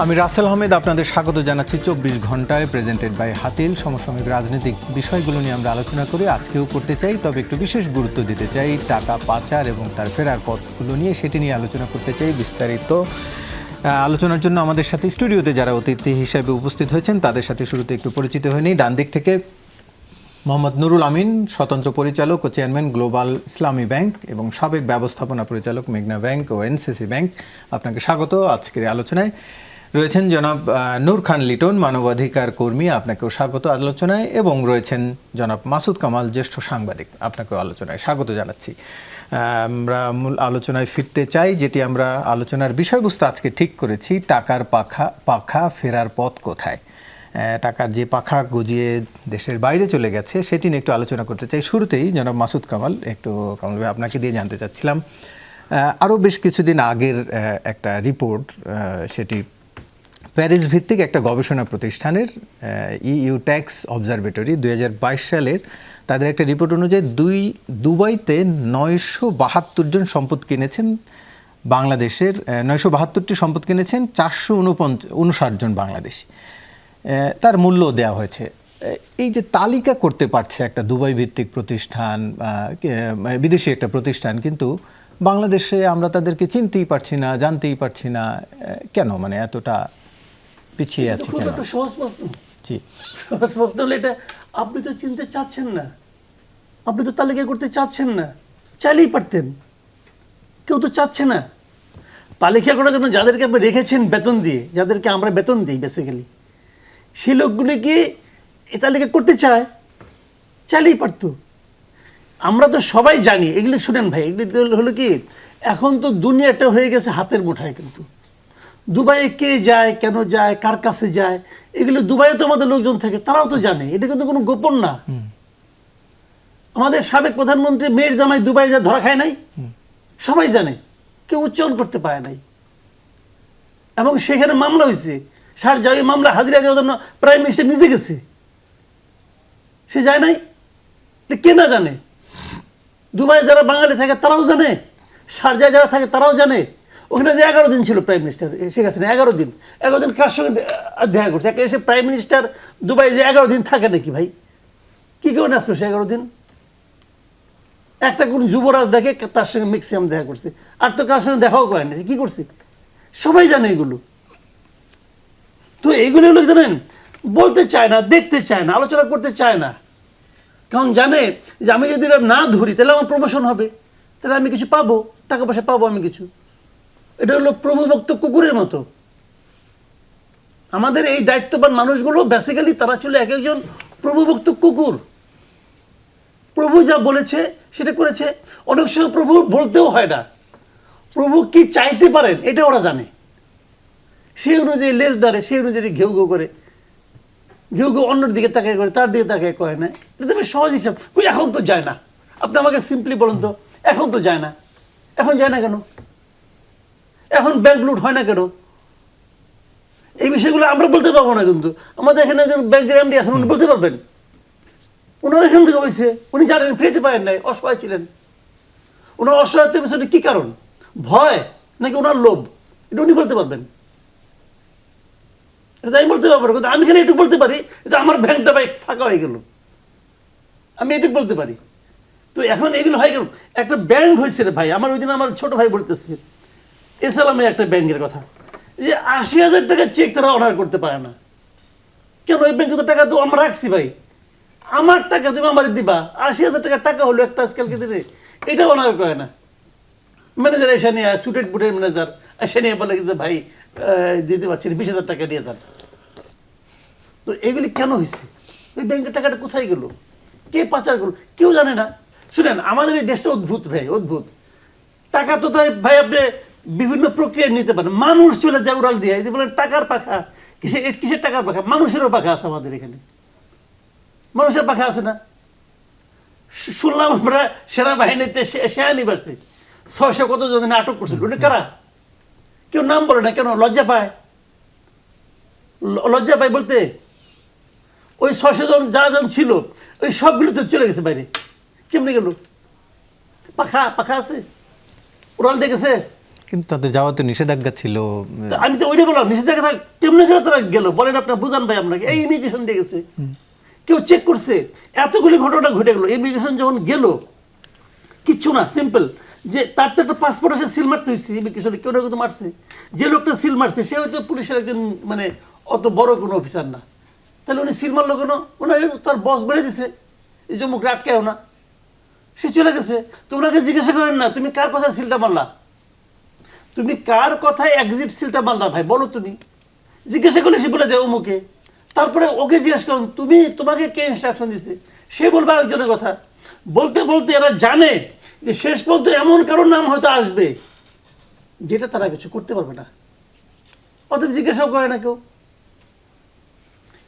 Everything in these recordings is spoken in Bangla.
আমি রাসেল আহমেদ, আপনাদের স্বাগত জানাচ্ছি 24 ঘন্টায় প্রেজেন্টেড বাই হাতিল। সমসাময়িক রাজনৈতিক বিষয়গুলো নিয়ে আমরা আলোচনা করি, আজকেও করতে চাই, তবে একটু বিশেষ গুরুত্ব দিতে চাই টাকা পাচার এবং তার ফেরার পথগুলো নিয়ে, সেটি নিয়ে আলোচনা করতে চাই বিস্তারিত। আলোচনার জন্য আমাদের সাথে স্টুডিওতে যারা অতিথি হিসেবে উপস্থিত হয়েছেন তাদের সাথে শুরুতে একটু পরিচিত হয়ে নিই। ডান দিক থেকে মোহাম্মদ নুরুল আমিন, স্বতন্ত্র পরিচালক ও চেয়ারম্যান গ্লোবাল ইসলামী ব্যাংক এবং সাবেক ব্যবস্থাপনা পরিচালক মেঘনা ব্যাংক ও এনসিসি ব্যাংক। আপনাকে স্বাগত আজকের আলোচনায়। রয়েছেন জনাব নূর খান লিটন, মানবাধিকার কর্মী, আপনাকেও স্বাগত আলোচনায়। এবং রয়েছেন জনাব মাসুদ কামাল, জ্যেষ্ঠ সাংবাদিক, আপনাকেও আলোচনায় স্বাগত জানাচ্ছি। আমরা মূল আলোচনায় ফিরতে চাই, যেটি আমরা আলোচনার বিষয়বস্তু আজকে ঠিক করেছি, টাকার পাখা ফেরার পথ কোথায়। টাকার যে পাখা গজিয়ে দেশের বাইরে চলে গেছে সেটি নিয়ে একটু আলোচনা করতে চাই। শুরুতেই জনাব মাসুদ কামাল, কামাল ভাই আপনাকে দিয়ে জানতে চাচ্ছিলাম, আরও বেশ কিছুদিন আগের একটা রিপোর্ট, সেটি প্যারিস ভিত্তিক একটা গবেষণা প্রতিষ্ঠানের ইউ ট্যাক্স অবজারভেটরি 2022 সালের তাদের একটা রিপোর্ট অনুযায়ী দুবাইতে 972 জন সম্পদ কিনেছেন বাংলাদেশের, 972টি সম্পদ কিনেছেন 459 জন বাংলাদেশি, তার মূল্য দেওয়া হয়েছে। এই যে তালিকা করতে পারছে একটা দুবাই ভিত্তিক প্রতিষ্ঠান, বিদেশি একটা প্রতিষ্ঠান, কিন্তু বাংলাদেশে আমরা তাদেরকে চিনতেই পারছি না, জানতেই পারছি না, কেন? মানে এতটা পিছিয়ে আছে কেন? একটা সহজ প্রশ্ন। জি, সহজ প্রশ্ন হলে এটা আপনি তো চিনতে চাচ্ছেন না, আপনি তো তালিকা করতে চাচ্ছেন না, চাইলেই পারতেন, কেউ তো চাচ্ছে না। তালিকা করার জন্য যাদেরকে আপনি রেখেছেন বেতন দিয়ে, যাদেরকে আমরা বেতন দিই বেসিক্যালি, সেই লোকগুলো কি এই তালিকা করতে চায়? চাইলেই পারতো। আমরা তো সবাই জানি এগুলি। শুনেন ভাই, এগুলি হলো কি, এখন তো দুনিয়াটা হয়ে গেছে হাতের মুঠায়। কিন্তু দুবাইয়ে কে যায়, কেন যায়, কার কাছে যায়, এগুলো দুবাইয়ে তো আমাদের লোকজন থাকে, তারাও তো জানে। এটা কিন্তু কোনো গোপন না। আমাদের সাবেক প্রধানমন্ত্রী মেয়ের জামাই দুবাই যা ধরা খায় নাই, সবাই জানে, কেউ উচ্চারণ করতে পারে নাই। এবং সেখানে মামলা হয়েছে, সার যাই মামলা হাজিরা দেওয়ার জন্য প্রাইম মিনিস্টার নিজে গেছে, সে যায় নাই। কে না জানে? দুবাইয়ে যারা বাঙালি থাকে তারাও জানে, শারজায় যারা থাকে তারাও জানে। ওখানে যে 11 দিন ছিল প্রাইম মিনিস্টার শেখ হাসিনা, 11 দিন কার সঙ্গে দেখা করছে? একটা এসে প্রাইম মিনিস্টার দুবাই যে 11 দিন থাকে নাকি ভাই? কি কারণে আসলো সে 11 দিন? একটা কোন যুবরাজ দেখে তার সঙ্গে ম্যাক্সিমাম দেখা করছে, আর তো কার সঙ্গে দেখাও করে না। কি করছে সবাই জানে এগুলো। তো এইগুলো হলো জানেন, বলতে চায় না, দেখতে চায় না, আলোচনা করতে চায় না। কারণ জানে যে আমি যদি না ধরি তাহলে আমার প্রমোশন হবে, তাহলে আমি কিছু পাবো, টাকা পয়সা পাবো আমি কিছু। এটা হলো প্রভুভক্ত কুকুরের মতো। আমাদের এই দায়িত্ববান মানুষগুলো বেসিক্যালি তারা ছিল এক একজন প্রভুভক্ত কুকুর। প্রভু যা বলেছে সেটা করেছে। অনেক সময় প্রভু বলতেও হয় না, প্রভু কি চাইতে পারেন এটা ওরা জানে। সেই অনুযায়ী লেজ ধরে, সেই অনুযায়ী ঘেউ ঘেউ করে, ঘেউ ঘেউ অন্যের দিকে তাকায় করে, তার দিকে তাকায় করে না। এটা বেশ সহজ হিসাব। এখন তো যায় না। আপনি আমাকে সিম্পলি বলুন তো, এখন তো যায় না। এখন যায় না কেন? এখন ব্যাংক লুট হয় না কেন? এই বিষয়গুলো আমরা বলতে পারবো না। কিন্তু আমাদের এখানে একজন ব্যাংকের এমডি আছেন, উনি বলতে পারবেন। ওনার এখান থেকে হয়েছে, উনি জানেন, ফিরতে পারেন নাই, অসহায় ছিলেন। ওনার অসহায়তার পেছনে কি কারণ? ভয় নাকি ওনার লোভ? এটা উনি বলতে পারবেন। এটা আমি বলতে পারবো না। কিন্তু আমি এখানে এটুকু বলতে পারি যে আমার ব্যাংকটা ভাই ফাঁকা হয়ে গেল, আমি এটুকু বলতে পারি। তো এখন এগুলো হয় কেন? একটা ব্যাংক হয়েছে রে ভাই। আমার ওই দিন আমার ছোট ভাই বলতেছে এসালামে একটা ব্যাংকের কথা, যে 80,000 টাকা চেক তারা অনার করতে পারে না। কেন? ওই ব্যাংকে তো টাকা তো আমরা রাখছি ভাই, আমার টাকা তুমি আমার দিবা। 80,000 টাকা টাকা হলো একটা আজকালকে দিনে, এটা অনার করে না। ম্যানেজার এসে নিয়ে, সুটেড বুটের ম্যানেজার এসে নিয়ে বলে যে ভাই দিতে পারছি না, 20,000 টাকা নিয়ে যান। তো এগুলি কেন হয়েছে? ওই ব্যাংকের টাকাটা কোথায় গেল? কে পাচার করলো? কেউ জানে না। শুনেন, আমাদের এই দেশটা অদ্ভুত ভাই, অদ্ভুত। টাকা তো তাই ভাই আপনি বিভিন্ন প্রক্রিয়া নিতে পারেন। মানুষ চলে যায় উড়াল দিয়ে, এই যে বলেন টাকার পাখা, কিসের টাকার পাখা? মানুষেরও পাখা আছে আমাদের এখানে, মানুষের পাখা আছে না? শুনলাম আমরা সেনাবাহিনীতে সেনানি বাড়ছে, 600 কতজন আটক করছিল, ওটা কারা? কেউ নাম বলে না কেন? লজ্জা পায়, লজ্জা পায় বলতে। ওই 600 জন যারা জন ছিল ওই সবগুলো তো চলে গেছে বাইরে। কেমনে গেল? পাখা পাখা আছে, উড়াল দেখেছে। কিন্তু তাদের যাওয়া তো নিষেধাজ্ঞা ছিল। তা আমি তো ওইটাই বললাম, নিষেধাজ্ঞা থাক কেমনে গেল তারা গেল বলেন, আপনার বুঝান ভাই আপনাকে। এই ইমিগ্রেশন দিয়ে গেছে, কেউ চেক করছে? এতগুলি ঘটনা ঘটে গেল, ইমিগ্রেশন যখন গেল কিচ্ছু না, সিম্পল যে তার তো একটা পাসপোর্ট আছে, সিল মারতে হয়েছে ইমিগ্রেশনে, কেউ না কেউ তো মারছে। যে লোকটা সিল মারছে সে হয়তো পুলিশের একজন মানে অত বড় কোনো অফিসার না, তাহলে উনি সিল মারলো কেন? ওনার তার বস বেড়ে দিছে, এই যে মুখে আটকেও না, সে চলে গেছে। তো ওনাকে জিজ্ঞাসা করেন না তুমি কার কথা সিলটা মারলা, তুমি কার কথায় এক্সিট সিলটা মারলা ভাই বলো। তুমি জিজ্ঞাসা করলে সে বলে দেয় অমুকে। তারপরে ওকে জিজ্ঞাসা করুন তুমি, তোমাকে কে ইনস্ট্রাকশন দিছে, সে বলবে আরেকজনের কথা। বলতে বলতে এরা জানে যে শেষ পর্যন্ত এমন কারোর নাম হয়তো আসবে যেটা তারা কিছু করতে পারবে না, অতএব জিজ্ঞাসাও করে না কেউ।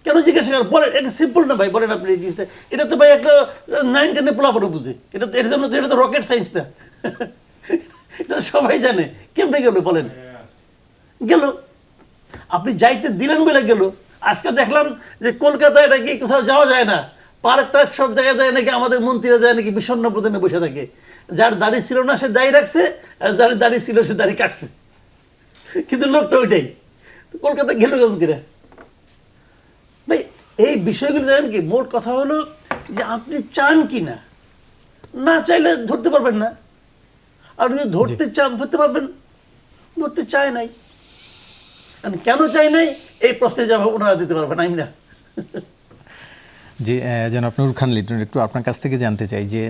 কেন জিজ্ঞাসা করেন বলেন? এটা সিম্পল না ভাই, বলেন আপনি এই জিনিসটা। এটা তো ভাই একটা 9-10 পোলাপানো বুঝে, এটা তো এর জন্য তো এটা তো রকেট সায়েন্স না। এটা সবাই জানে। কেমনে গেল বলেন? গেল, আপনি যাইতে দিলেন বলে গেল। আজকে দেখলাম যে কলকাতায় নাকি কোথাও যাওয়া যায় না, পার্কটা সব জায়গায় যায় নাকি, আমাদের মন্ত্রীরা যায় নাকি বিষণ্ণ প্রদানে বসে থাকে। যার দাড়ি ছিল না সে দাড়ি রাখছে, আর যার দাড়ি ছিল সে দাড়ি কাটছে, কিন্তু লোকটা ওইটাই। কলকাতা গেল কেমন করে ভাই? এই বিষয়গুলো জানেন কি, মোট কথা হলো যে আপনি চান কি না, না চাইলে ধরতে পারবেন না। আর যদি ধরতে চান ধরতে পারবেন, ধরতে চায় নাই। কেন চাই নাই এই প্রশ্নের জবাব ওনারা দিতে পারবেন, আমি না। যে জনাব নূর খান লিটন, একটু আপনার কাছ থেকে জানতে চাই যে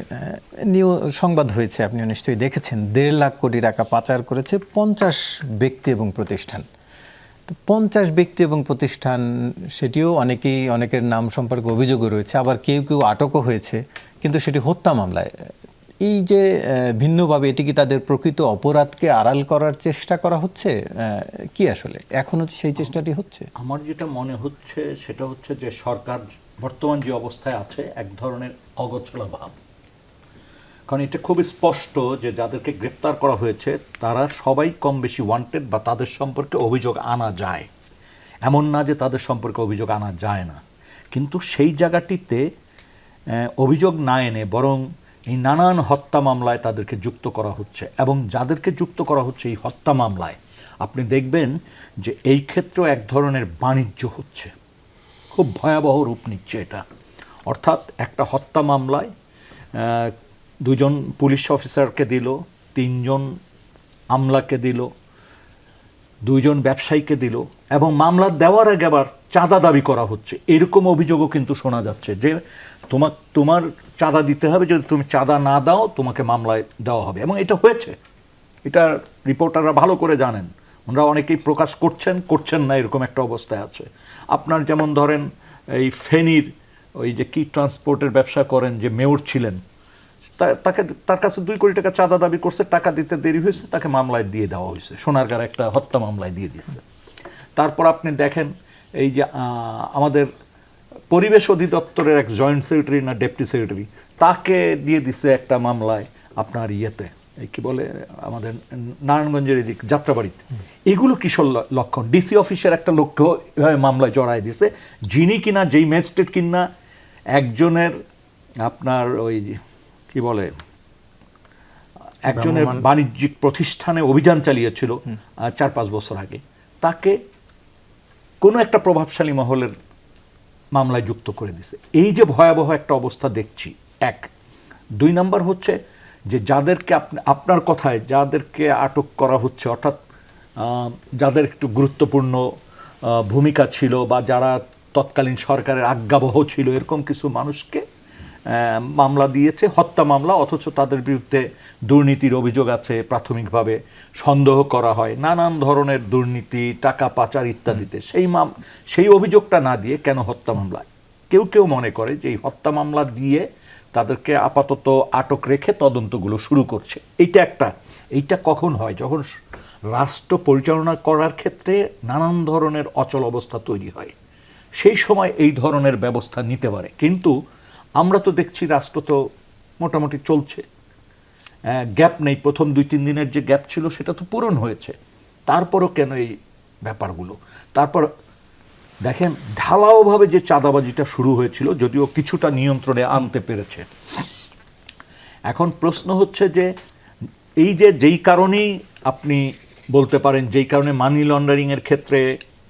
নিউ সংবাদ হয়েছে, আপনিও নিশ্চয়ই দেখেছেন, 1.5 লাখ কোটি টাকা পাচার করেছে 50 ব্যক্তি এবং প্রতিষ্ঠান। তো 50 ব্যক্তি এবং প্রতিষ্ঠান, সেটিও অনেকেই অনেকের নাম সম্পর্কে অভিযোগও রয়েছে, আবার কেউ কেউ আটকও হয়েছে, কিন্তু সেটি হত্যা মামলায়। এই যে ভিন্নভাবে, এটি কি তাদের প্রকৃত অপরাধকে আড়াল করার চেষ্টা করা হচ্ছে কি আসলে এখনও সেই চেষ্টাটি হচ্ছে? আমার যেটা মনে হচ্ছে সেটা হচ্ছে যে সরকার বর্তমান যে অবস্থায় আছে এক ধরনের অগোছলা ভাব। কারণ এটা খুব স্পষ্ট যে যাদেরকে গ্রেপ্তার করা হয়েছে তারা সবাই কম বেশি ওয়ান্টেড বা তাদের সম্পর্কে অভিযোগ আনা যায়, এমন না যে তাদের সম্পর্কে অভিযোগ আনা যায় না। কিন্তু সেই জায়গাটিতে অভিযোগ না এনে বরং এই নানান হত্যা মামলায় তাদেরকে যুক্ত করা হচ্ছে, এবং যাদেরকে যুক্ত করা হচ্ছে এই হত্যা মামলায় আপনি দেখবেন যে এই ক্ষেত্রেও এক ধরনের বাণিজ্য হচ্ছে, খুব ভয়াবহ রূপ নিচ্ছে এটা। অর্থাৎ একটা হত্যা মামলায় 2 জন পুলিশ অফিসারকে দিল, 3 জন আমলাকে দিল, 2 জন ব্যবসায়ীকে দিল, এবং মামলা দেওয়ার আগে আবার চাঁদা দাবি করা হচ্ছে। এরকম অভিযোগও কিন্তু শোনা যাচ্ছে যে তোমার চাঁদা দিতে হবে, যদি তুমি চাঁদা না দাও তোমাকে মামলায় দেওয়া হবে। এবং এটা হয়েছে, এটা রিপোর্টাররা ভালো করে জানেন, ওনারা অনেকেই প্রকাশ করছেন না, এরকম একটা অবস্থায় আছে। আপনার যেমন ধরেন এই ফেনীর ওই যে কি ট্রান্সপোর্টের ব্যবসা করেন যে মেয়র ছিলেন, তার কাছে 2 কোটি টাকা চাঁদা দাবি করছে, টাকা দিতে দেরি হয়েছে, তাকে মামলায় দিয়ে দেওয়া হয়েছে, সোনারগাঁর একটা হত্যা মামলায় দিয়ে দিচ্ছে। তারপর আপনি দেখেন এই যে আমাদের পরিবেশ অধিদপ্তরের এক জয়েন্ট সেক্রেটারি না ডেপুটি সেক্রেটারি, তাকে দিয়ে দিচ্ছে একটা মামলায় আপনার ইয়েতে, এই কি বলে আমাদের নারায়ণগঞ্জের এদিক যাত্রাবাড়িতে। এগুলো কিশোর লক্ষণ। ডিসি অফিসের একটা লোককেও এভাবে মামলায় জড়ায় দিছে, যিনি কিনা যেই ম্যাজিস্ট্রেট কিনা একজনের আপনার ওই কি বলে একজনের বাণিজ্যিক প্রতিষ্ঠানে অভিযান চালিয়েছিল 4-5 বছর আগে, তাকে কোনো একটা প্রভাবশালী মহলের মামলায় যুক্ত করে দিছে। এই যে ভয়াবহ একটা অবস্থা দেখছি, 1। 2 নম্বর হচ্ছে যে যাদেরকে আপনার কথায় যাদেরকে আটক করা হচ্ছে, অর্থাৎ যাদের একটু গুরুত্বপূর্ণ ভূমিকা ছিল বা যারা তৎকালীন সরকারের আজ্ঞাবহ ছিল, এরকম কিছু মানুষকে মামলা দিয়েছে, হত্যা মামলা, অথচ তাদের বিরুদ্ধে দুর্নীতির অভিযোগ আছে, প্রাথমিকভাবে সন্দেহ করা হয় নানান ধরনের দুর্নীতি, টাকা পাচার ইত্যাদিতে। সেই অভিযোগটা না দিয়ে কেন হত্যা মামলায়? কেউ মনে করে যে এই হত্যা মামলা দিয়ে তাদেরকে আপাতত আটক রেখে তদন্তগুলো শুরু করছে। এইটা কখন হয়? যখন রাষ্ট্র পরিচালনা করার ক্ষেত্রে নানান ধরনের অচল অবস্থা তৈরি হয়, সেই সময় এই ধরনের ব্যবস্থা নিতে পারে। কিন্তু আমরা তো দেখছি রাষ্ট্র তো মোটামুটি চলছে, গ্যাপ নেই, প্রথম 2-3 দিনের যে গ্যাপ ছিল সেটা তো পূরণ হয়েছে, তারপরও কেন এই ব্যাপারগুলো? তারপর দেখেন ঢালাওভাবে যে চাঁদাবাজিটা শুরু হয়েছিল, যদিও কিছুটা নিয়ন্ত্রণে আনতে পেরেছে। এখন প্রশ্ন হচ্ছে যে এই যে যেই কারণেই আপনি বলতে পারেন, যেই কারণে মানি লন্ডারিংয়ের ক্ষেত্রে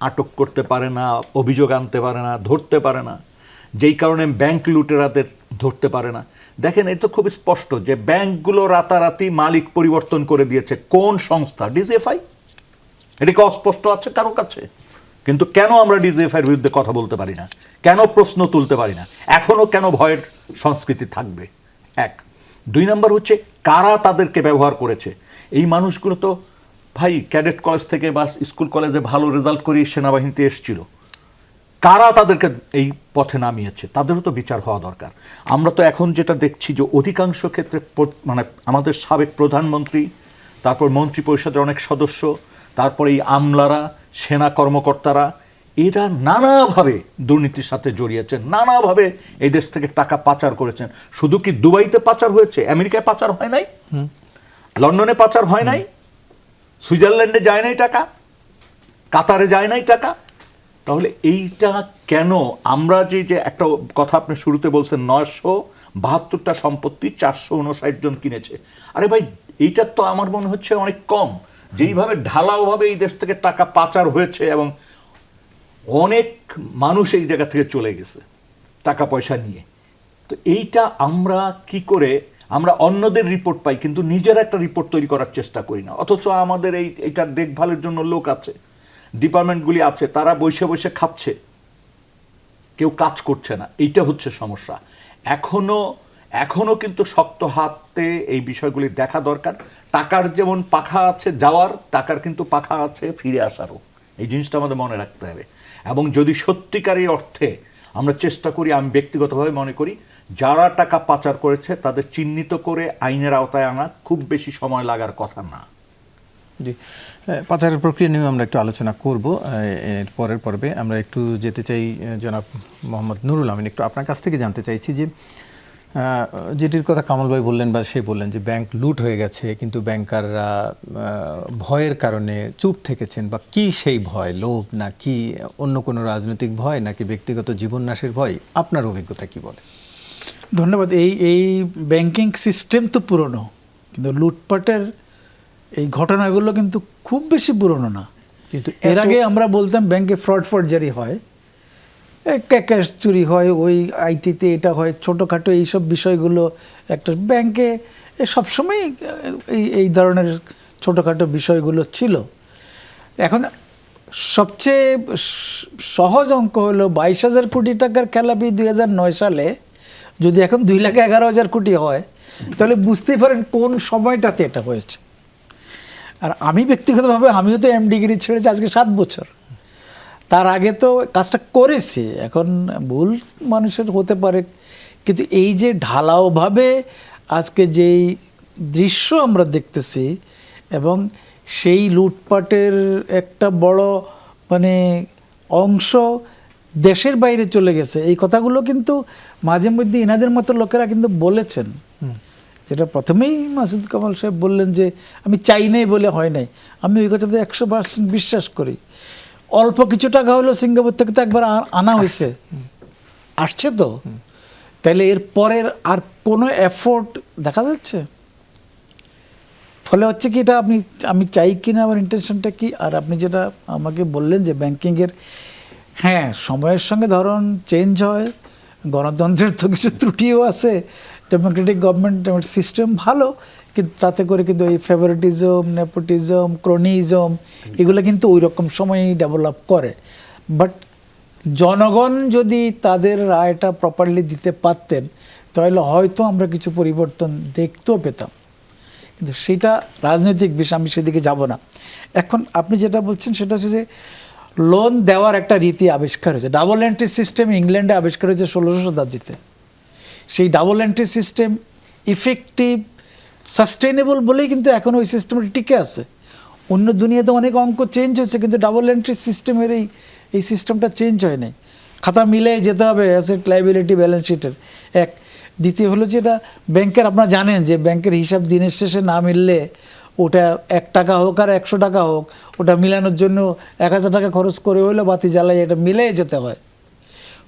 আটক করতে পারে না, অভিযোগ আনতে পারে না, ধরতে পারে না, যেই কারণে ব্যাংক লুটেরাদের ধরতে পারে না, দেখেন এটা তো খুব স্পষ্ট যে ব্যাংকগুলো রাতারাতি মালিক পরিবর্তন করে দিয়েছে। কোন সংস্থা? ডিজিএফআই। এটা কি অস্পষ্ট আছে কারো কাছে? কিন্তু কেন আমরা ডিজিএফআইয়ের বিরুদ্ধে কথা বলতে পারি না? কেন প্রশ্ন তুলতে পারি না? এখনো কেন ভয়ের সংস্কৃতি থাকবে? 1। 2 নম্বর হচ্ছে কারা তাদেরকে ব্যবহার করেছে। এই মানুষগুলো তো ভাই ক্যাডেট কলেজ থেকে বা স্কুল কলেজে ভালো রেজাল্ট করে সেনাবাহিনীতে এসেছিল। কারা তাদেরকে এই পথে নামিয়েছে? তাদেরও তো বিচার হওয়া দরকার। আমরা তো এখন যেটা দেখছি যে অধিকাংশ ক্ষেত্রে মানে আমাদের সাবেক প্রধানমন্ত্রী, তারপর মন্ত্রী পরিষদের অনেক সদস্য, তারপরে এই আমলারা, সেনা কর্মকর্তারা, এরা নানাভাবে দুর্নীতির সাথে জড়িয়েছেন, নানাভাবে এই দেশ থেকে টাকা পাচার করেছেন। শুধু কি দুবাইতে পাচার হয়েছে? আমেরিকায় পাচার হয় নাই? লন্ডনে পাচার হয় নাই? সুইজারল্যান্ডে যায় নাই টাকা? কাতারে যায় নাই টাকা? তাহলে এইটা কেন? আমরা যে একটা কথা আপনি শুরুতে বলছেন 972টা সম্পত্তি 459 জন কিনেছে। আরে ভাই এইটা তো আমার মনে হচ্ছে অনেক কম। যেইভাবে ঢালাওভাবে এই দেশ থেকে টাকা পাচার হয়েছে এবং অনেক মানুষ এই জায়গা থেকে চলে গেছে টাকা পয়সা নিয়ে। তো এইটা আমরা কি করে, আমরা অন্যদের রিপোর্ট পাই কিন্তু নিজের একটা রিপোর্ট তৈরি করার চেষ্টা করি না। অথচ আমাদের এইটা দেখভালের জন্য লোক আছে, ডিপার্টমেন্টগুলি আছে, তারা বসে বসে খাচ্ছে, কেউ কাজ করছে না। এইটা হচ্ছে সমস্যা। এখনো কিন্তু শক্ত হাতে এই বিষয়গুলি দেখা দরকার। টাকার যেমন পাখা আছে যাওয়ার, টাকার কিন্তু পাখা আছে ফিরে আসারও। এই জিনিসটা আমাদের মনে রাখতে হবে। এবং যদি সত্যিকারই অর্থে আমরা চেষ্টা করি, আমি ব্যক্তিগতভাবে মনে করি যারা টাকা পাচার করেছে তাদের চিহ্নিত করে আইনের আওতায় আনা খুব বেশি সময় লাগার কথা না। জি, পাচারের প্রক্রিয়া নিয়ে আমরা একটু আলোচনা করব এর পরের পর্বে। আমরা একটু যেতে চাই জনাব মোহাম্মদ নুরুল আমিন, একটু আপনার কাছ থেকে জানতে চাইছি যে যেটির কথা কামাল ভাই বললেন বা সে বললেন যে ব্যাংক লুট হয়ে গেছে কিন্তু ব্যাংকাররা ভয়ের কারণে চুপ থেকেছেন, বা কি সেই ভয়? লোভ না কি অন্য কোনো রাজনৈতিক ভয় নাকি ব্যক্তিগত জীবন নাশের ভয়? আপনার অভিজ্ঞতা কি বলে? ধন্যবাদ। এই ব্যাংকিং সিস্টেম তো পুরনো, কিন্তু লুটপাটের এই ঘটনাগুলো কিন্তু খুব বেশি পুরনো না। কিন্তু এর আগে আমরা বলতাম ব্যাংকে ফর্জারি হয়, ক্যাশ চুরি হয়, ওই আইটিতে এটা হয়, ছোটোখাটো এইসব বিষয়গুলো একটা ব্যাংকে সবসময় এই ধরনের ছোটোখাটো বিষয়গুলো ছিল। এখন সবচেয়ে সহজ অঙ্ক হলো 22,000 কোটি টাকার খেলাপি 2009 সালে যদি এখন 2,11,000 কোটি হয়, তাহলে বুঝতেই পারেন কোন সময়টাতে এটা হয়েছে। আর আমি ব্যক্তিগতভাবে আমিও তো ডিগ্রি ছেড়েছি আজকে 7 বছর। তার আগে তো কাজটা করেছি। এখন ভুল মানুষের হতে পারে, কিন্তু এই যে ঢালাওভাবে আজকে যেই দৃশ্য আমরা দেখতেছি এবং সেই লুটপাটের একটা বড় মানে অংশ দেশের বাইরে চলে গেছে, এই কথাগুলো কিন্তু মাঝে মধ্যে এনাদের মতো লোকেরা কিন্তু বলেছেন। যেটা প্রথমেই মাসুদ কামাল সাহেব বললেন যে আমি চাই নাই বলে হয় নাই, আমি ওই কথাতে 100% বিশ্বাস করি। অল্প কিছু টাকা হলো সিঙ্গাপুর থেকে তো একবার আনা হয়েছে, আসছে তো, তাহলে এর পরের আর কোনো এফোর্ট দেখা যাচ্ছে? ফলে হচ্ছে কি, এটা আমি চাই কি না, আমার ইন্টেনশনটা কি। আর আপনি যেটা আমাকে বললেন যে ব্যাংকিংয়ের, হ্যাঁ সময়ের সঙ্গে ধরন চেঞ্জ হয়, গণতন্ত্রের তো কিছু ত্রুটিও আছে, ডেমোক্রেটিক গভর্নমেন্ট সিস্টেম ভালো, কিন্তু তাতে করে কিন্তু এই ফেভারিটিজম, নেপোটিজম, ক্রোনিজম এগুলো কিন্তু ওই রকম সময়ই ডেভেলপ করে। বাট জনগণ যদি তাদের রায়টা প্রপারলি দিতে পারতেন তাহলে হয়তো আমরা কিছু পরিবর্তন দেখতেও পেতাম, কিন্তু সেটা রাজনৈতিক বিষয়, আমি সেদিকে যাব না। এখন আপনি যেটা বলছেন সেটা হচ্ছে যে লোন দেওয়ার একটা রীতি আবিষ্কার হয়েছে। ডাবল এন্ট্রি সিস্টেম ইংল্যান্ডে আবিষ্কার হয়েছে 1600 শতাব্দীতে। সেই double entry system effective, sustainable বলেই কিন্তু এখন ওই সিস্টেমটা টিকে আছে। অন্য দুনিয়াতে অনেক অঙ্ক চেঞ্জ হয়েছে, কিন্তু ডাবল এন্ট্রি সিস্টেমের এই সিস্টেমটা চেঞ্জ হয় নাই। খাতা মিলে যেতে হবে অ্যাসেট লাইবিলিটি ব্যালেন্স শিটের। এক দ্বিতীয় হলো যেটা ব্যাংকের, আপনারা জানেন যে ব্যাংকের হিসাব দিনের শেষে না মিললে ওটা 1 টাকা হোক আর 100 টাকা হোক, ওটা মিলানোর জন্য 1000 টাকা খরচ করে হইলো বাতি জ্বালাই এটা মিলে যেতে হয়।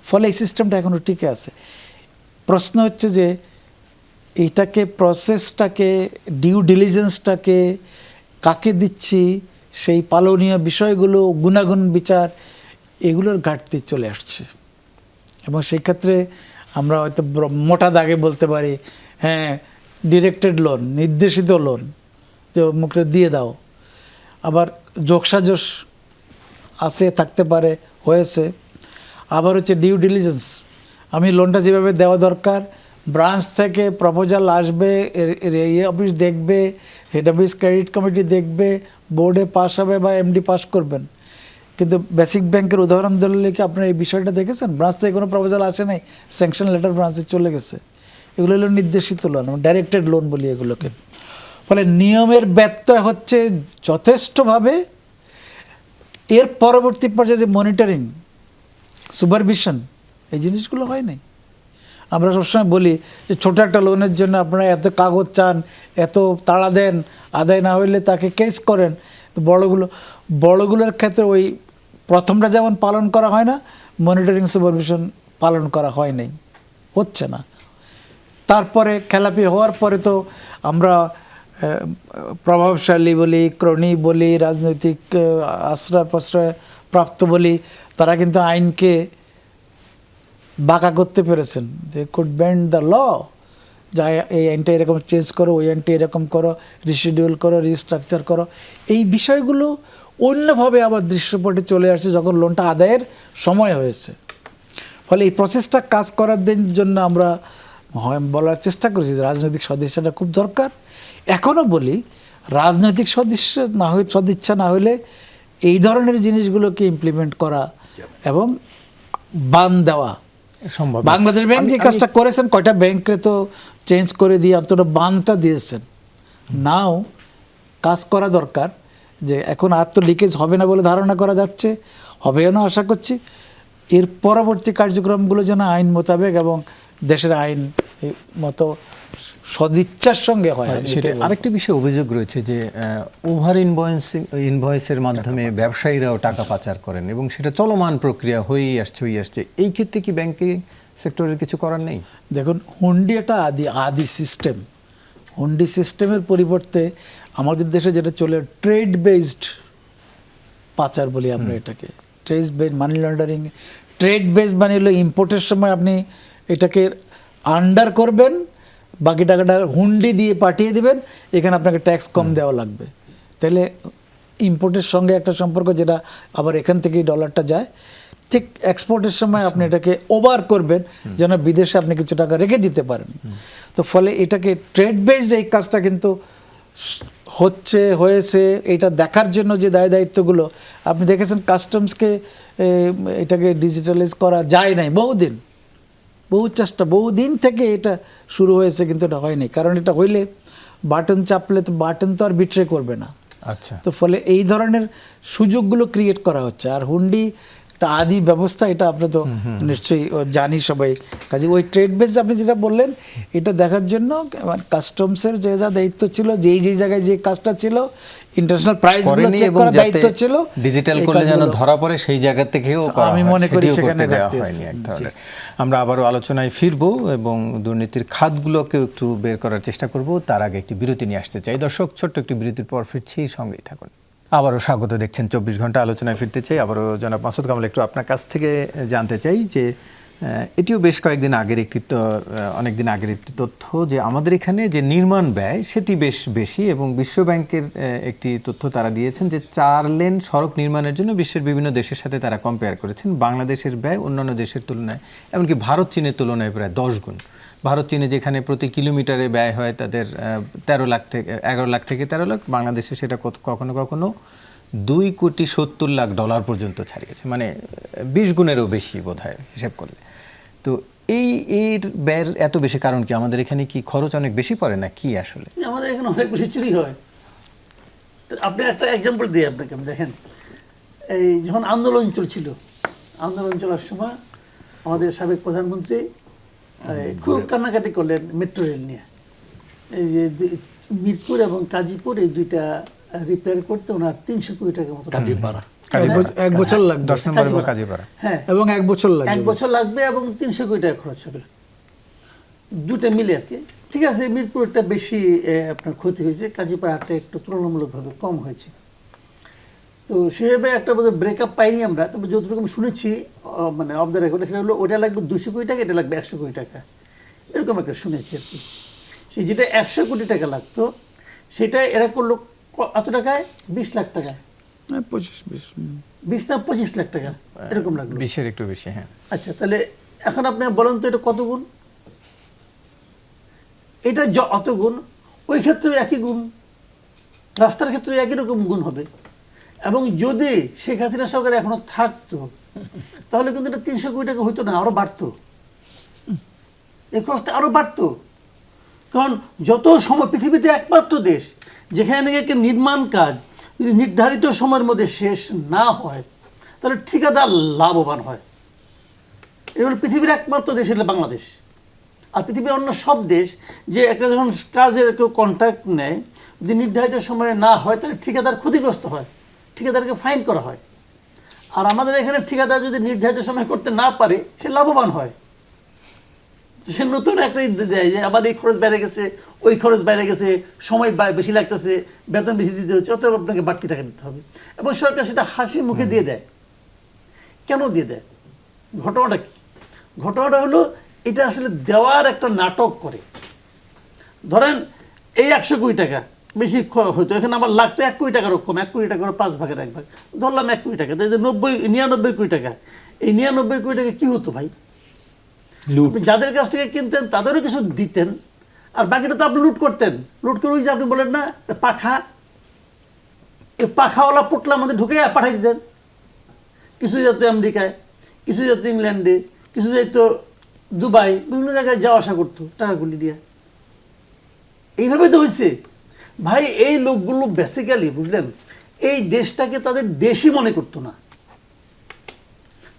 ফলে এই সিস্টেমটা এখনও টিকে আছে। প্রশ্ন হচ্ছে যে এইটাকে, প্রসেসটাকে, ডিউ ডিলিজেন্সটাকে কাকে দিচ্ছি, সেই পালনীয় বিষয়গুলো, গুণাগুণ বিচার, এগুলোর ঘাটতি চলে আসছে। এবং সেই ক্ষেত্রে আমরা হয়তো মোটা দাগে বলতে পারি, হ্যাঁ ডিরেক্টেড লোন, নির্দেশিত লোন যে মুখে দিয়ে দাও, আবার যোগসাজশ আছে, থাকতে পারে, হয়েছে। আবার হচ্ছে ডিউ ডিলিজেন্স, আমি লোনটা যেভাবে দেওয়া দরকার, ব্রাঞ্চ থেকে প্রপোজাল আসবে, এই অফিস দেখবে, হেড অফিস ক্রেডিট কমিটি দেখবে, বোর্ডে পাস হবে বা এমডি পাস করবেন। কিন্তু বেসিক ব্যাংকের উদাহরণ ধরলে কি আপনার এই বিষয়টা দেখেছেন? ব্রাঞ্চ থেকে কোনো প্রপোজাল আসে নাই, স্যাংশন লেটার ব্রাঞ্চে চলে গেছে। এগুলো হলো নির্দেশিত লোন, ডাইরেক্টেড লোন বলি এগুলোকে। ফলে নিয়মের ব্যত্যয় হচ্ছে যথেষ্টভাবে। এর পরবর্তী পর্যায়ে যে মনিটরিং, সুপারভিশন, এই জিনিসগুলো হয় নাই। আমরা সবসময় বলি যে ছোটো একটা লোনের জন্য আপনারা এত কাগজ চান, এত তাড়া দেন, আদায় না হইলে তাকে কেস করেন। তো বড়গুলোর ক্ষেত্রে ওই প্রথমটা যেমন পালন করা হয় না, মনিটরিং সুপারভিশন পালন করা হয় নাই, হচ্ছে না। তারপরে খেলাপি হওয়ার পরে তো আমরা প্রভাবশালী বলি, ক্রণী বলি, রাজনৈতিক আশ্রয় প্রশ্রয় প্রাপ্ত বলি, তারা কিন্তু আইনকে বাঁকা করতে পেরেছেন। They could bend the law, যা এই আইনটা এরকম চেঞ্জ করো, ওই আইনটা এরকম করো, রিশিডিউল করো, রিস্ট্রাকচার করো। এই বিষয়গুলো অন্যভাবে আবার দৃশ্যপটে চলে আসছে যখন লোনটা আদায়ের সময় হয়েছে। ফলে এই প্রসেসটা কাজ করার জন্য আমরা বলার চেষ্টা করেছি যে রাজনৈতিক সদিচ্ছাটা খুব দরকার। এখনও বলি, রাজনৈতিক সদিচ্ছা না হলে এই ধরনের জিনিসগুলোকে ইমপ্লিমেন্ট করা এবং বান দেওয়া সম্ভব। বাংলাদেশ ব্যাংক যে কাজটা করেছেন, কয়টা ব্যাংকে তো চেঞ্জ করে দিয়ে অন্তত বানটা দিয়েছেন। নাও কাজ করা দরকার, যে এখন আর তো লিকেজ হবে না বলে ধারণা করা যাচ্ছে, হবেও না আশা করছি। এর পরবর্তী কার্যক্রমগুলো যেন আইন মোতাবেক এবং দেশের আইন মতো সদিচ্ছার সঙ্গে হয়। সেটা আরেকটি বিষয় অভিযোগ রয়েছে যে ওভার ইনভয়েসের মাধ্যমে ব্যবসায়ীরাও টাকা পাচার করেন এবং সেটা চলমান প্রক্রিয়া হয়েই আসছে। এই ক্ষেত্রে কি ব্যাংকিং সেক্টরের কিছু করার নেই? দেখুন, হুন্ডি একটা আদি সিস্টেম। হুন্ডি সিস্টেমের পরিবর্তে আমাদের দেশে যেটা চলে ট্রেড বেসড পাচার বলি আমরা এটাকে। Trade based money laundering, trade based মানে হলো ইম্পোর্টের সময় আপনি এটাকে আন্ডার করবেন, বাকি টাকাটা হুন্ডি দিয়ে পাঠিয়ে দিবেন, এখানে আপনাকে ট্যাক্স কম দেওয়া লাগবে। তাহলে ইম্পোর্টের সঙ্গে একটা সম্পর্ক, যেটা আবার এখান থেকেই ডলারটা যায়। ঠিক এক্সপোর্টের সময় আপনি এটাকে ওভার করবেন যেন বিদেশে আপনি কিছু টাকা রেখে দিতে পারেন। তো ফলে এটাকে ট্রেড বেসড এই কাজটা কিন্তু হয়েছে। এটা দেখার জন্য যে দায়িত্বগুলো আপনি দেখেছেন, কাস্টমসকে এটাকে ডিজিটালাইজ করা যায় নাই বহুদিন থেকে এটা শুরু হয়েছে, কিন্তু এটা হয়নি। কারণ এটা হইলে বাটন চাপলে তো বাটন তো আর বিট্রে করবে না। আচ্ছা, তো ফলে এই ধরনের সুযোগগুলো ক্রিয়েট করা হচ্ছে। আর হুন্ডি একটা আদি ব্যবস্থা, এটা আমরা তো নিশ্চয়ই জানি সবাই। কাজে ওই ট্রেড বেস আপনি যেটা বললেন, এটা দেখার জন্য কাস্টমসের যে যা দায়িত্ব ছিল, যেই জায়গায় যে কাজটা ছিল, ইন্টারন্যাশনাল প্রাইসগুলো চেক করার দায়িত্ব ছিল, ডিজিটাল করলে যেন ধরা পড়ে সেই জায়গা থেকেও আমি মনে করি সেখানে দেওয়া হয়নি এক ধরনের। আমরা আবারও আলোচনায় ফিরবো এবং দুর্নীতির খাতগুলোকেও একটু বের করার চেষ্টা করব। তার আগে একটি বিরতি নিয়ে আসতে চাই। দর্শক, ছোট্ট একটি বিরতির পর ফিরছি, সঙ্গেই থাকুন। আবারও স্বাগত, দেখছেন 24 ঘন্টা আলোচনায় ফিরতে চাই। আবারও জনাব মাসুদ কামাল, একটু আপনার কাছ থেকে জানতে চাই যে এটিও বেশ অনেকদিন আগের একটি তথ্য যে আমাদের এখানে যে নির্মাণ ব্যয় সেটি বেশ বেশি, এবং বিশ্ব ব্যাংকের একটি তথ্য তারা দিয়েছেন যে 4 লেন সড়ক নির্মাণের জন্য বিশ্বের বিভিন্ন দেশের সাথে তারা কম্পেয়ার করেছেন। বাংলাদেশের ব্যয় অন্যান্য দেশের তুলনায়, এমনকি ভারত চীনের তুলনায় প্রায় 10 গুণ। ভারত চীনে যেখানে প্রতি কিলোমিটারে ব্যয় হয় তাদের 11 লাখ থেকে 13 লাখ, বাংলাদেশে সেটা কখনো কখনো $2,70,00,000 পর্যন্ত ছাড়িয়েছে, মানে 20 গুণেরও বেশি বোধহয় হিসেব করলে। তো এর ব্যয়ের এত বেশি কারণ কি? আমাদের এখানে কি খরচ অনেক বেশি পড়ে না কি আসলে? আমাদের এখানে অনেক বেশি চুরি হয়। আপনি একটা এক্সাম্পল দিই আপনাকে। দেখেন, এই যখন আন্দোলন চলছিল, আন্দোলন চলার সময় আমাদের সাবেক প্রধানমন্ত্রী খুব কান্নাকাটি করলেন মেট্রো রেল নিয়ে। এই যে মিরপুর এবং কাজীপুর এই দুইটা রিপেয়ার করতে ওনার 300 কোটি টাকার মতো কাজীপাড়া এক বছর লাগবে 10 নম্বর এবং কাজীপাড়া। হ্যাঁ, এবং 1 বছর লাগবে। 1 বছর লাগবে এবং 300 কোটি টাকা খরচ হবে, দুটো মিলে আর কি। ঠিক আছে, মিরপুরটা বেশি আপনার ক্ষতি হয়েছে, কাজীপাড়াটা একটু তুলনামূলকভাবে কম হয়েছে। তো সেভাবে একটা বোধ ব্রেকআপ পাইনি আমরা, তবে যতটুকু আমি শুনেছি মানে অফ দ্য রেকর্ড, সেটা হলো ওটা লাগবে 200 কোটি টাকা, এটা লাগবে 100 কোটি টাকা, এরকম একটা শুনেছি আর কি। সেই যেটা 100 কোটি টাকা লাগতো সেটা এরা করলো এত টাকায়, 20 লাখ টাকায়, 20 না 25 লাখ টাকা এরকম লাগলো। 20-এর একটু বেশি, হ্যাঁ। আচ্ছা, তাহলে এখন আপনি বলেন তো এটা কত গুণ? এটা অত গুণ, ওই ক্ষেত্রে একই গুণ, রাস্তার ক্ষেত্রে একই রকম গুণ হবে। এবং যদি শেখ হাসিনা সরকার এখনো থাকতো তাহলে কিন্তু এটা 300 কোটি টাকা হইতো না, আরো বাড়তো, এই খরচটা আরো বাড়তো। কারণ যত সময়, পৃথিবীতে একমাত্র দেশ যেখানে একটা নির্মাণ কাজ যদি নির্ধারিত সময়ের মধ্যে শেষ না হয় তাহলে ঠিকাদার লাভবান হয়। এটা হলো পৃথিবীর একমাত্র দেশ, হলো বাংলাদেশ। আর পৃথিবীর অন্য সব দেশ যে একটা যখন কাজের কেউ কন্ট্রাক্ট নেয়, যদি নির্ধারিত সময়ে না হয় তাহলে ঠিকাদার ক্ষতিগ্রস্ত হয়, ঠিকাদারকে ফাইন করা হয়। আর আমাদের এখানে ঠিকাদার যদি নির্ধারিত সময় করতে না পারে সে লাভবান হয়, সে নতুন একটা দেয় যে আবার এই খরচ বেড়ে গেছে, ওই খরচ বেড়ে গেছে, সময় বেশি লাগতেছে, বেতন বেশি দিতে হচ্ছে, অতএব আপনাকে বাড়তি টাকা দিতে হবে। এবং সরকার সেটা হাসি মুখে দিয়ে দেয়। কেন দিয়ে দেয়? ঘটনাটা কি? ঘটনাটা হলো এটা আসলে দেওয়ার একটা নাটক করে। ধরেন এই 100 কোটি টাকা বেশি হয়তো, এখানে আমার লাগতো 1 কোটি টাকার কম, 1 কোটি টাকার 5 ভাগের 1 ভাগ, ধরলাম 1 কোটি টাকা, তাই 99 কোটি টাকা। এই 99 কোটি টাকা কি হতো ভাই? আপনি যাদের কাছ থেকে কিনতেন তাদেরও কিছু দিতেন, আর বাকিটা তো আপনি লুট করতেন। লুট করে ওই যে আপনি বলেন না পাখা, এই পাখাওয়ালা পোটলার মধ্যে ঢুকে পাঠাই দিতেন। কিছু যেত আমেরিকায়, কিছু যেত ইংল্যান্ডে, কিছু যেত দুবাই, বিভিন্ন জায়গায় যাওয়া আসা করতো টাকাগুলি দিয়ে। এইভাবে তো হয়েছে ভাই। এই লোকগুলো বেসিক্যালি বুঝলেন, এই দেশটাকে তাদের দেশই মনে করতো না।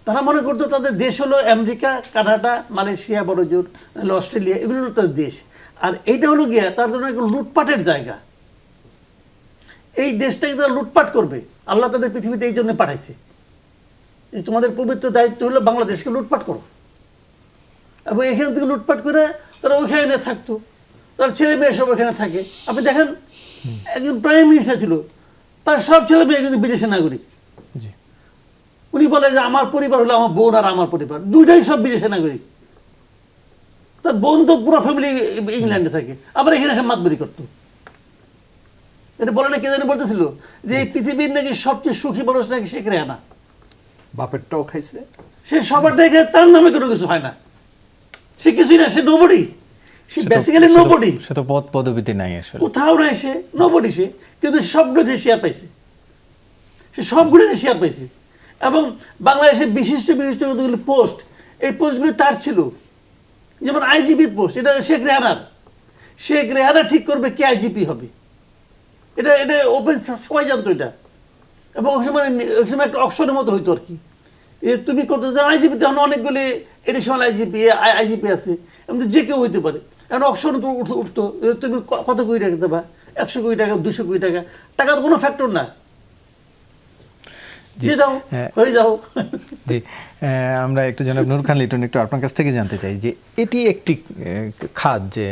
তারা মনে করতো তাদের দেশ হলো আমেরিকা, কানাডা, মালয়েশিয়া, বড় জোর নাহলে অস্ট্রেলিয়া, এগুলো হলো তাদের দেশ। আর এইটা হলো গিয়া তার জন্য একটা লুটপাটের জায়গা। এই দেশটাকে তারা লুটপাট করবে, আল্লাহ তাদের পৃথিবীতে এই জন্য পাঠাইছে। এই তোমাদের পবিত্র দায়িত্ব হলো বাংলাদেশকে লুটপাট করো। এবং এখান থেকে লুটপাট করে তারা ওইখানে থাকতো, তার ছেলে মেয়ে সব ওখানে থাকে। আপনি দেখেন একজন প্রাইম মিনিস্টার ছিল, তার সব ছেলে মেয়ে কিন্তু বিদেশের নাগরিক। জি। উনি বলে যে আমার পরিবার হলো আমার বোন আর আমার পরিবার, দুইটাই সব বিদেশের নাগরিক। তার বোন তো পুরো ফ্যামিলি ইংল্যান্ডে থাকে, আবার এখানে এসে মাতবরি করতো। এটা বলে না, কে জানি বলতেছিল যে এই পৃথিবীর নাকি সবচেয়ে সুখী মানুষ নাকি শেখ রেহানা। বাপেরটাও খাইছে, সে সবারটাই খায়, তার নামে কোনো কিছু হয় না, সে কিছুই না, সে নোবডি, সে বেসিক্যালি নোবডি। সে তো পদ পদবিতে নাই আসলে, কোথাও নাই, সে নোবডি। সে কিন্তু সবগুলোতে শেয়ার পাইছে, সে সবগুলোতে শেয়ার পাইছে। এবং বাংলাদেশে বিশিষ্ট বিশিষ্ট কতগুলো পোস্ট, এই পোস্টগুলি তার ছিল। যেমন আইজিপির পোস্ট, এটা শেখ রেহানার। শেখ রেহানা ঠিক করবে কে আইজিপি হবে, এটা এটা ওপেন, সবাই জানতো এটা। এবং ওই সময় একটা অপশনের মতো হইতো আর কি, তুমি কত আইজিপি, তখন অনেকগুলি এডিশনাল আইজিপি আছে, এমনি যে কেউ হইতে পারে। এখন অপশন উঠতো, তুমি কত কোটি টাকা দেবা, 100 কোটি টাকা, 200 কোটি টাকা, টাকা তো কোনো ফ্যাক্টর না, দিয়ে দাও, হয়ে যাও। জি, আমরা একটু জনাব নূর খান লিটন একটু আপনার কাছ থেকে জানতে চাই যে এটি একটি খাত, যে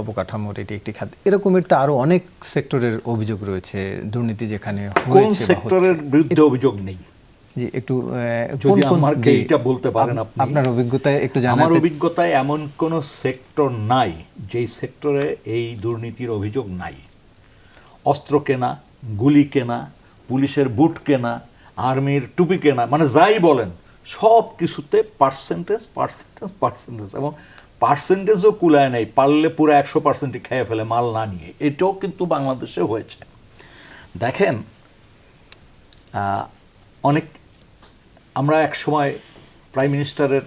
অবকাঠামোর এটি একটি খাত, এরকমের তো আরো অনেক সেক্টরের অভিযোগ রয়েছে, দুর্নীতি যেখানে কোন সেক্টরের বিরুদ্ধে অভিযোগ নেই? জি, একটু যদি আমাকে এটা বলতে পারেন আপনি, আপনার অভিজ্ঞতায় একটু জানাতে। আমার অভিজ্ঞতায় এমন কোন সেক্টর নাই যেই সেক্টরে এই দুর্নীতির অভিযোগ নাই। অস্ত্র কেনা, গুলি কেনা, পুলিশের বুট কেনা, আর্মির টুপি কেনা, মানে যাই বলেন সব কিছুতে পার্সেন্টেজ পার্সেন্টেজ পার্সেন্টেজ, এবং পার্সেন্টেজও কুলায় নেই, পারলে পুরো 100% খেয়ে ফেলে মাল না নিয়ে। এটাও কিন্তু বাংলাদেশে হয়েছে। দেখেন, অনেক আমরা এক সময় প্রাইম মিনিস্টারের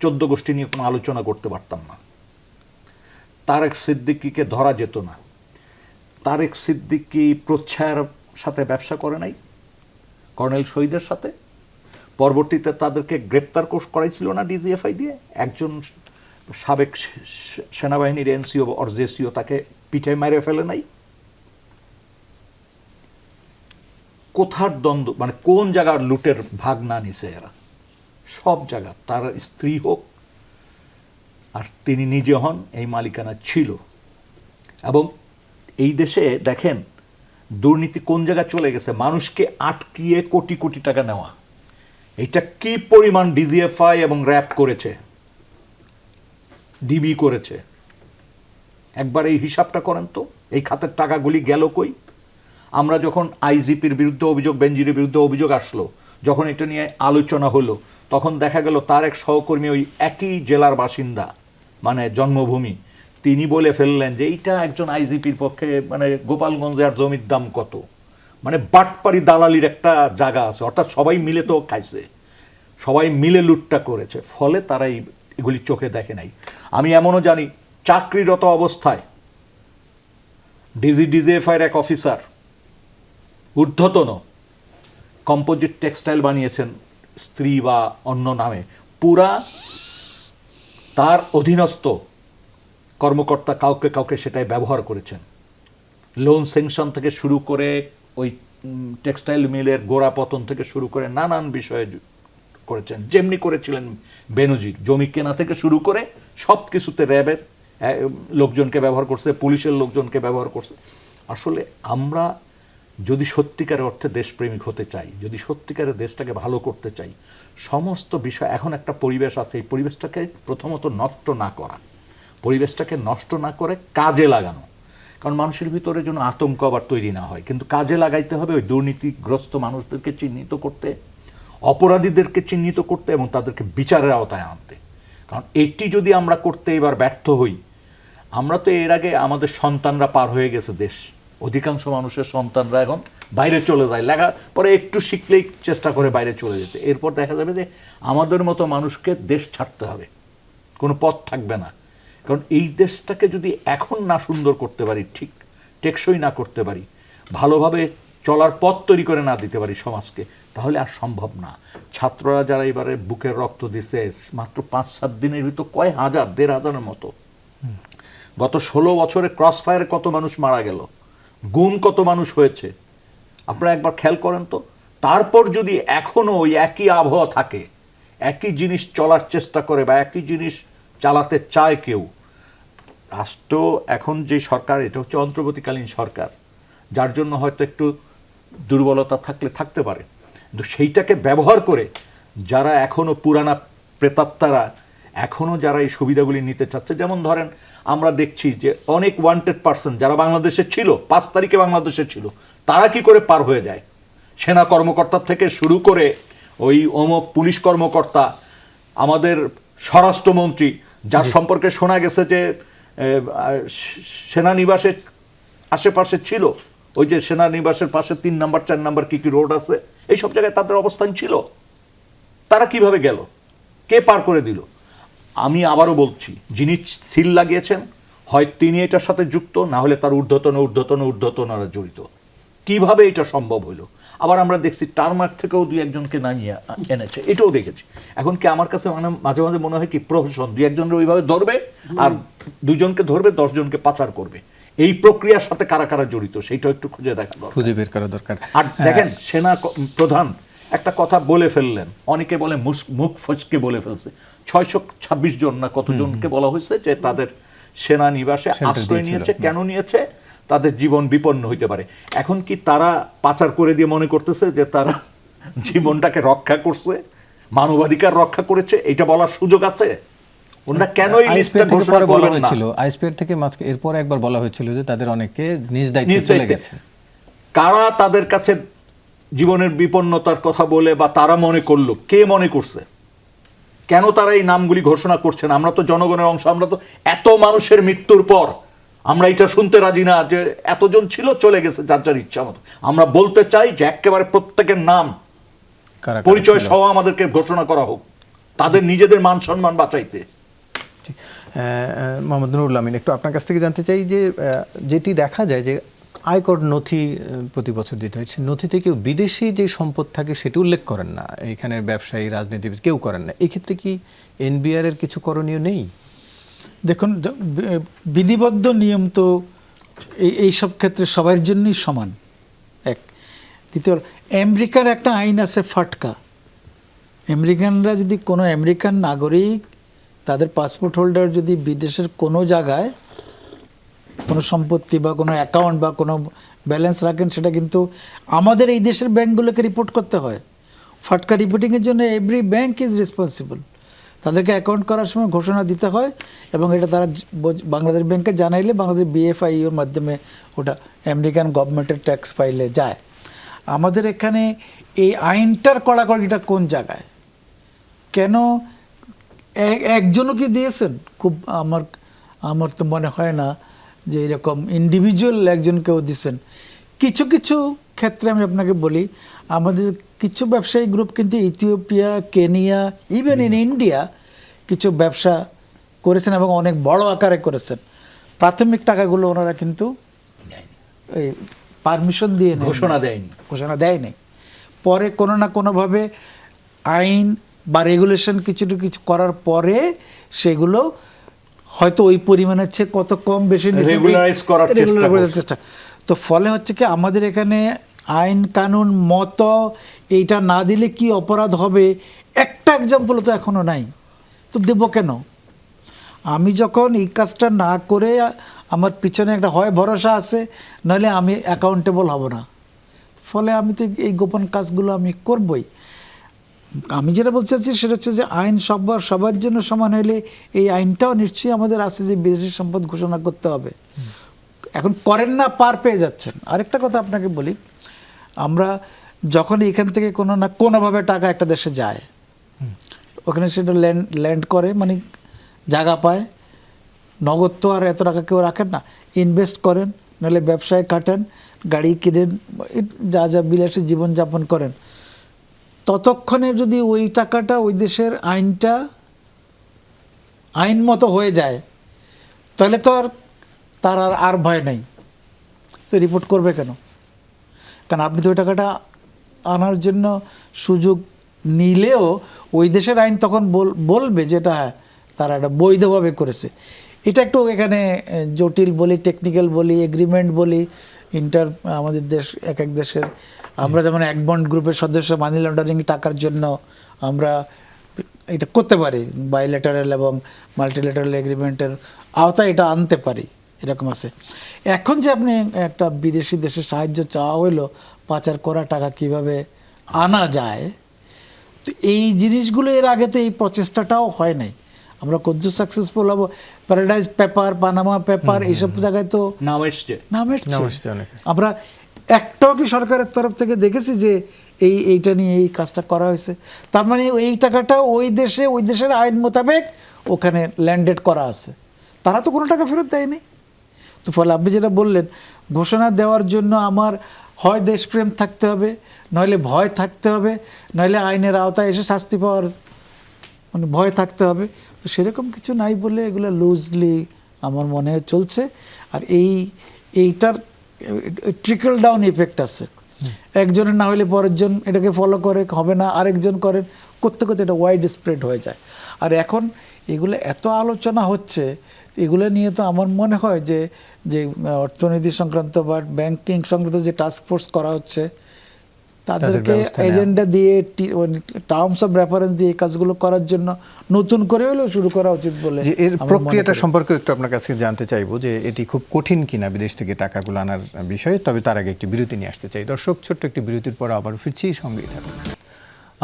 14 গোষ্ঠী নিয়ে কোনো আলোচনা করতে পারতাম না। তারেক সিদ্দিকীকে ধরা যেত না। তারেক সিদ্দিকী প্রচ্ছায়ার সাথে ব্যবসা করে নাই, কর্নেল শহীদের সাথে। পরবর্তীতে তাদেরকে গ্রেপ্তার করাইছিল না ডিজিএফআই দিয়ে, একজন সাবেক সেনাবাহিনীর এনসিও অর জেসিও তাকে পিঠে মেরে ফেলে নাই? কোথার দ্বন্দ্ব, মানে কোন জায়গার লুটের ভাগ না নিছে এরা? সব জায়গা। তার স্ত্রী হোক আর তিনি নিজে হন, এই মালিকানা ছিল। এবং এই দেশে দেখেন দুর্নীতি কোন জায়গায় চলে গেছে, মানুষকে আটকিয়ে কোটি কোটি টাকা নেওয়া। এটা কি পরিমাণ ডিজিএফআই এবং র্যাব করেছে, ডিবি করেছে, একবার এই হিসাবটা করেন তো। এই খাতের টাকাগুলি গেল কই? আমরা যখন আইজিপির বিরুদ্ধে অভিযোগ, বেনজিরের বিরুদ্ধে অভিযোগ আসলো, যখন এটা নিয়ে আলোচনা হলো, তখন দেখা গেল তার এক সহকর্মী ওই একই জেলার বাসিন্দা, মানে জন্মভূমি, তিনি বলে ফেললেন যে এইটা একজন আইজিপির পক্ষে, মানে গোপালগঞ্জে আর জমির দাম কত, মানে বাটপাড়ি দালালির একটা জায়গা আছে। অর্থাৎ সবাই মিলে তো খাইছে, সবাই মিলে লুটটা করেছে, ফলে তারা এগুলি চোখে দেখে নাই। আমি এমনও জানি চাকরিরত অবস্থায় ডিজিএফআইয়ের এক অফিসার ঊর্ধ্বতন কম্পোজিট টেক্সটাইল বানিয়েছেন স্ত্রী বা অন্য নামে, পুরা তার অধীনস্থ কর্মকর্তা কাউকে কাউকে সেটাই ব্যবহার করেছেন। লোন স্যাংশন থেকে শুরু করে ওই টেক্সটাইল মিলের গোড়া পতন থেকে শুরু করে নানান বিষয়ে করেছেন। যেমনি করেছিলেন বেনজির, জমি কেনা থেকে শুরু করে সব কিছুতে র্যাবের লোকজনকে ব্যবহার করছে, পুলিশের লোকজনকে ব্যবহার করছে। আসলে আমরা যদি সত্যিকারের অর্থে দেশপ্রেমিক হতে চাই, যদি সত্যিকারের দেশটাকে ভালো করতে চাই, সমস্ত বিষয়, এখন একটা পরিবেশ আছে, এই পরিবেশটাকে প্রথমত নষ্ট না করা, পরিবেশটাকে নষ্ট না করে কাজে লাগানো। কারণ মানুষের ভিতরে যেন আতঙ্ক আবার তৈরি না হয়, কিন্তু কাজে লাগাইতে হবে ওই দুর্নীতিগ্রস্ত মানুষদেরকে চিহ্নিত করতে, অপরাধীদেরকে চিহ্নিত করতে এবং তাদেরকে বিচারের আওতায় আনতে। কারণ এটি যদি আমরা করতে এবার ব্যর্থ হই, আমরা তো এর আগে আমাদের সন্তানরা পার হয়ে গেছে দেশ, অধিকাংশ মানুষের সন্তানরা এখন বাইরে চলে যায়, লেখা পরে একটু শিখলেই চেষ্টা করে বাইরে চলে যেতে। এরপর দেখা যাবে যে আমাদের মতো মানুষকে দেশ ছাড়তে হবে, কোনো পথ থাকবে না। কারণ এই দেশটাকে যদি এখন না সুন্দর করতে পারি, ঠিক টেকসই না করতে পারি, ভালোভাবে চলার পথ তৈরি করে না দিতে পারি সমাজকে, তাহলে আর সম্ভব না। ছাত্ররা যারা এবারে বুকের রক্ত দিছে, মাত্র 5-7 দিনের ভিতর কয় হাজার, 1,500-এর মতো। গত 16 বছরে ক্রস ফায়ারে কত মানুষ মারা গেল, গুম কত মানুষ হয়েছে, আপনারা একবার খেয়াল করেন তো। তারপর যদি এখনো ওই একই আবহাওয়া থাকে, একই জিনিস চলার চেষ্টা করে বা একই জিনিস চালাতে চায় কেউ, রাষ্ট্র এখন যে সরকার, এটা হচ্ছে অন্তর্বর্তীকালীন সরকার, যার জন্য হয়তো একটু দুর্বলতা থাকতে পারে, কিন্তু সেইটাকে ব্যবহার করে যারা এখনো পুরানা প্রেতাত্মারা এখনো যারা এই সুবিধাগুলি নিতে চাচ্ছে, যেমন ধরেন আমরা দেখছি যে অনেক ওয়ান্টেড পারসন যারা বাংলাদেশে ছিল, 5 তারিখে বাংলাদেশে ছিল, তারা কি করে পার হয়ে যায়? সেনা কর্মকর্তা থেকে শুরু করে ওই পুলিশ কর্মকর্তা, আমাদের স্বরাষ্ট্রমন্ত্রী, যার সম্পর্কে শোনা গেছে যে সেনানিবাসের আশেপাশে ছিল, ওই যে সেনানিবাসের পাশে 3 নাম্বার 4 নাম্বার কি রোড আছে, এই সব জায়গায় তাদের অবস্থান ছিল। তারা কিভাবে গেল? কে পার করে দিল? আমি আবারও বলছি, যিনি সিল লাগিয়েছেন হয় তিনি এটার সাথে যুক্ত, না হলে তার ঊর্ধ্বতনরা জড়িত। কিভাবে এটা সম্ভব হইলো? আবার আমরা দেখছি টারমার্ক থেকেও 2-1জনকে নামিয়ে এনেছে, এটাও দেখেছি। এখন কি আমার কাছে মাঝে মাঝে মনে হয় কি প্রহসন, 2-1জনরা ওইভাবে ধরবে আর 2জনকে ধরবে, 10 জনকে পাচার করবে। এই প্রক্রিয়ার সাথে কারা কারা জড়িত সেইটা একটু খুঁজে দেখা দরকার, খুঁজে বের করা দরকার। আর দেখেন সেনা প্রধান একটা কথা বলে ফেললেন, অনেকে বলে মুখ ফসকে বলে ফেলছে, 626 জন না কতজনকে বলা হয়েছে যে তাদের সেনানিবাসে আশ্রয় নিয়েছে। কেন নিয়েছে? তাদের জীবন বিপন্ন হইতে পারে। এখন কি তারা পাচার করে দিয়ে মনে করতেছে যে তারা জীবনটাকে রক্ষা করছে, মানবাধিকার রক্ষা করেছে? এটা বলার সুযোগ আছে? ওনারা কেন এই লিস্টটা ঘোষণা করলেন না? আইএসপিআর থেকে এরপর একবার বলা হয়েছিল যে তাদের অনেকে নিজ দায়িত্বে চলে গেছে। কারা তাদের কাছে জীবনের বিপন্নতার কথা বলে বা তারা মনে করলো, কে মনে করছে? কেন তারা এই নামগুলি ঘোষণা করছেন? আমরা তো জনগণের অংশ, আমরা তো এত মানুষের মৃত্যুর পর আমরা এটা শুনতে রাজি না যে এতজন ছিল চলে গেছে যার যার ইচ্ছা মতো। আমরা বলতে চাই যে একেবারে প্রত্যেকের নাম পরিচয় সহ আমাদেরকে ঘোষণা করা হোক, তাদের নিজেদের মান সম্মান বাঁচাইতে। মোহাম্মদ নুরুল আমিন, একটু আপনার কাছ থেকে জানতে চাই যে যেটি দেখা যায় যে আয়কর নথি প্রতি বছর দিতে হয়, নথিতে কেউ বিদেশি যে সম্পদ থাকে সেটি উল্লেখ করেন না, এখানের ব্যবসায়ী রাজনীতিবিদ কেউ করেন না। এক্ষেত্রে কি এনবিআর এর কিছু করণীয় নেই? দেখুন, বিধিবদ্ধ নিয়ম তো এই সব ক্ষেত্রে সবার জন্যই সমান, এক। দ্বিতীয়, আমেরিকার একটা আইন আছে ফাটকা। আমেরিকানরা যদি কোনো আমেরিকান নাগরিক তাদের পাসপোর্ট হোল্ডার যদি বিদেশের কোনো জায়গায় কোনো সম্পত্তি বা কোনো অ্যাকাউন্ট বা কোনো ব্যালেন্স রাখেন, সেটা কিন্তু আমাদের এই দেশের ব্যাঙ্কগুলোকে রিপোর্ট করতে হয়। ফাটকা রিপোর্টিংয়ের জন্য এভরি ব্যাঙ্ক ইজ রেসপন্সিবল। তাদেরকে অ্যাকাউন্ট করার সময় ঘোষণা দিতে হয় এবং এটা তারা বাংলাদেশ ব্যাংকে জানাইলে বাংলাদেশ BFIUর মাধ্যমে ওটা আমেরিকান গভর্নমেন্টের ট্যাক্স ফাইলে যায়। আমাদের এখানে এই আইনটার কড়াকড়িটা কোন জায়গায়? কেন একজনও কি দিয়েছেন? খুব আমার তো মনে হয় না যে এরকম ইন্ডিভিজুয়াল একজনকেও দিচ্ছেন। কিছু কিছু ক্ষেত্রে আমি আপনাকে বলি, আমাদের কিছু ব্যবসায়ী গ্রুপ কিন্তু Ethiopia, Kenya, even in India কিছু ব্যবসা করেছেন এবং অনেক বড় আকারে করেছেন। প্রাথমিক টাকাগুলো ওনারা কিন্তু এই পারমিশন দিয়ে ঘোষণা দেয় নাই। পরে কোনো না কোনোভাবে আইন বা রেগুলেশন কিছু করার পরে সেগুলো হয়তো ওই পরিমাণের চেয়ে কত কম বেশি রেগুলারাইজ করার চেষ্টা। তো ফলে হচ্ছে কি, আমাদের এখানে আইন কানুন মত এইটা না দিলে কি অপরাধ হবে একটা এক্সাম্পল তো এখনো নাই। তো দেব কেন? আমি যখন এই কাজটা না করে আমার পিছনে একটা হয় ভরসা আছে, নাহলে আমি অ্যাকাউন্টেবল হব না। ফলে আমি তো এই গোপন কাজগুলো আমি করবই। আমি যেটা বলতে চাচ্ছি সেটা হচ্ছে যে আইন সবার জন্য সমান হলে এই আইনটাও নিশ্চয়ই আমাদের আছে যে বিদেশি সম্পদ ঘোষণা করতে হবে। এখন করেন না, পার পেয়ে যাচ্ছেন। আরেকটা কথা আপনাকে বলি, আমরা যখন এখান থেকে কোনো না কোনোভাবে টাকা একটা দেশে যায়, ওখানে সেটা ল্যান্ড করে, মানে জায়গা পায়, নগদ তো আর এত টাকা কেউ রাখেন না, ইনভেস্ট করেন, নাহলে ব্যবসায় কাটেন, গাড়ি কিনেন, যা যা বিলাসী জীবনযাপন করেন। ততক্ষণে যদি ওই টাকাটা ওই দেশের আইন মতো হয়ে যায়, তাহলে তো তার আর ভয় নাই। তো রিপোর্ট করবে কেন? কারণ আপনি তো ওই টাকাটা আনার জন্য সুযোগ নিলেও ওই দেশের আইন তখন বলবে যেটা হ্যাঁ তারা এটা বৈধভাবে করেছে। এটা একটু এখানে জটিল বলি, টেকনিক্যাল বলি, এগ্রিমেন্ট বলি, আমাদের দেশ এক দেশের। আমরা যেমন এক বন্ড গ্রুপের সদস্য, মানি লন্ডারিং টাকার জন্য আমরা এটা করতে পারি, বাইলেটারাল এবং মাল্টিলেটারাল এগ্রিমেন্টের আওতায় এটা আনতে পারি, এরকম আছে। এখন যে আপনি একটা বিদেশি দেশের সাহায্য চাওয়া হইলো পাচার করা টাকা কিভাবে আনা যায়, তো এই জিনিসগুলো এর আগে তো এই প্রচেষ্টাটাও হয় নাই। আমরা কত সাকসেসফুল হবো, প্যারাডাইজ পেপার, পানামা পেপার, এইসব জায়গায় তো নাম এসছে। আমরা একটাও কি সরকারের তরফ থেকে দেখেছি যে এইটা নিয়ে এই কাজটা করা হয়েছে? তার মানে এই টাকাটা ওই দেশের আইন মোতাবেক ওখানে ল্যান্ডেড করা আছে, তারা তো কোনো টাকা ফেরত দেয়নি। তো ফলে আপনি যেটা বললেন, ঘোষণা দেওয়ার জন্য আমার হয় দেশপ্রেম থাকতে হবে, নইলে ভয় থাকতে হবে, নইলে আইনের আওতায় এসে শাস্তি পাওয়ার মানে ভয় থাকতে হবে। তো সেরকম কিছু নাই বলে এগুলো লুজলি আমার মনে হয় চলছে। আর এইটার ট্রিকল ডাউন ইফেক্ট আছে। একজনের না হলে পরের জন এটাকে ফলো করে, হবে না আরেকজন করেন, করতে করতে এটা ওয়াইড স্প্রেড হয়ে যায়। আর এখন এগুলো এত আলোচনা হচ্ছে, এগুলো নিয়ে তো আমার মনে হয় যে অর্থনীতি সংক্রান্ত বা ব্যাংকিং সংক্রান্ত যে টাস্ক ফোর্স করা হচ্ছে, তাদেরকে এজেন্ডা দিয়ে, টার্মস অফ রেফারেন্স দিয়ে এই কাজগুলো করার জন্য নতুন করে হলেও শুরু করা উচিত বলে। এর প্রক্রিয়াটা সম্পর্কে একটু আপনার কাছে জানতে চাইবো যে এটি খুব কঠিন কিনা বিদেশ থেকে টাকাগুলো আনার বিষয়ে। তবে তার আগে একটি বিরতি নিয়ে আসতে চাই। দর্শক, ছোট্ট একটি বিরতির পর আবারও ফিরছি, সঙ্গেই থাকুন।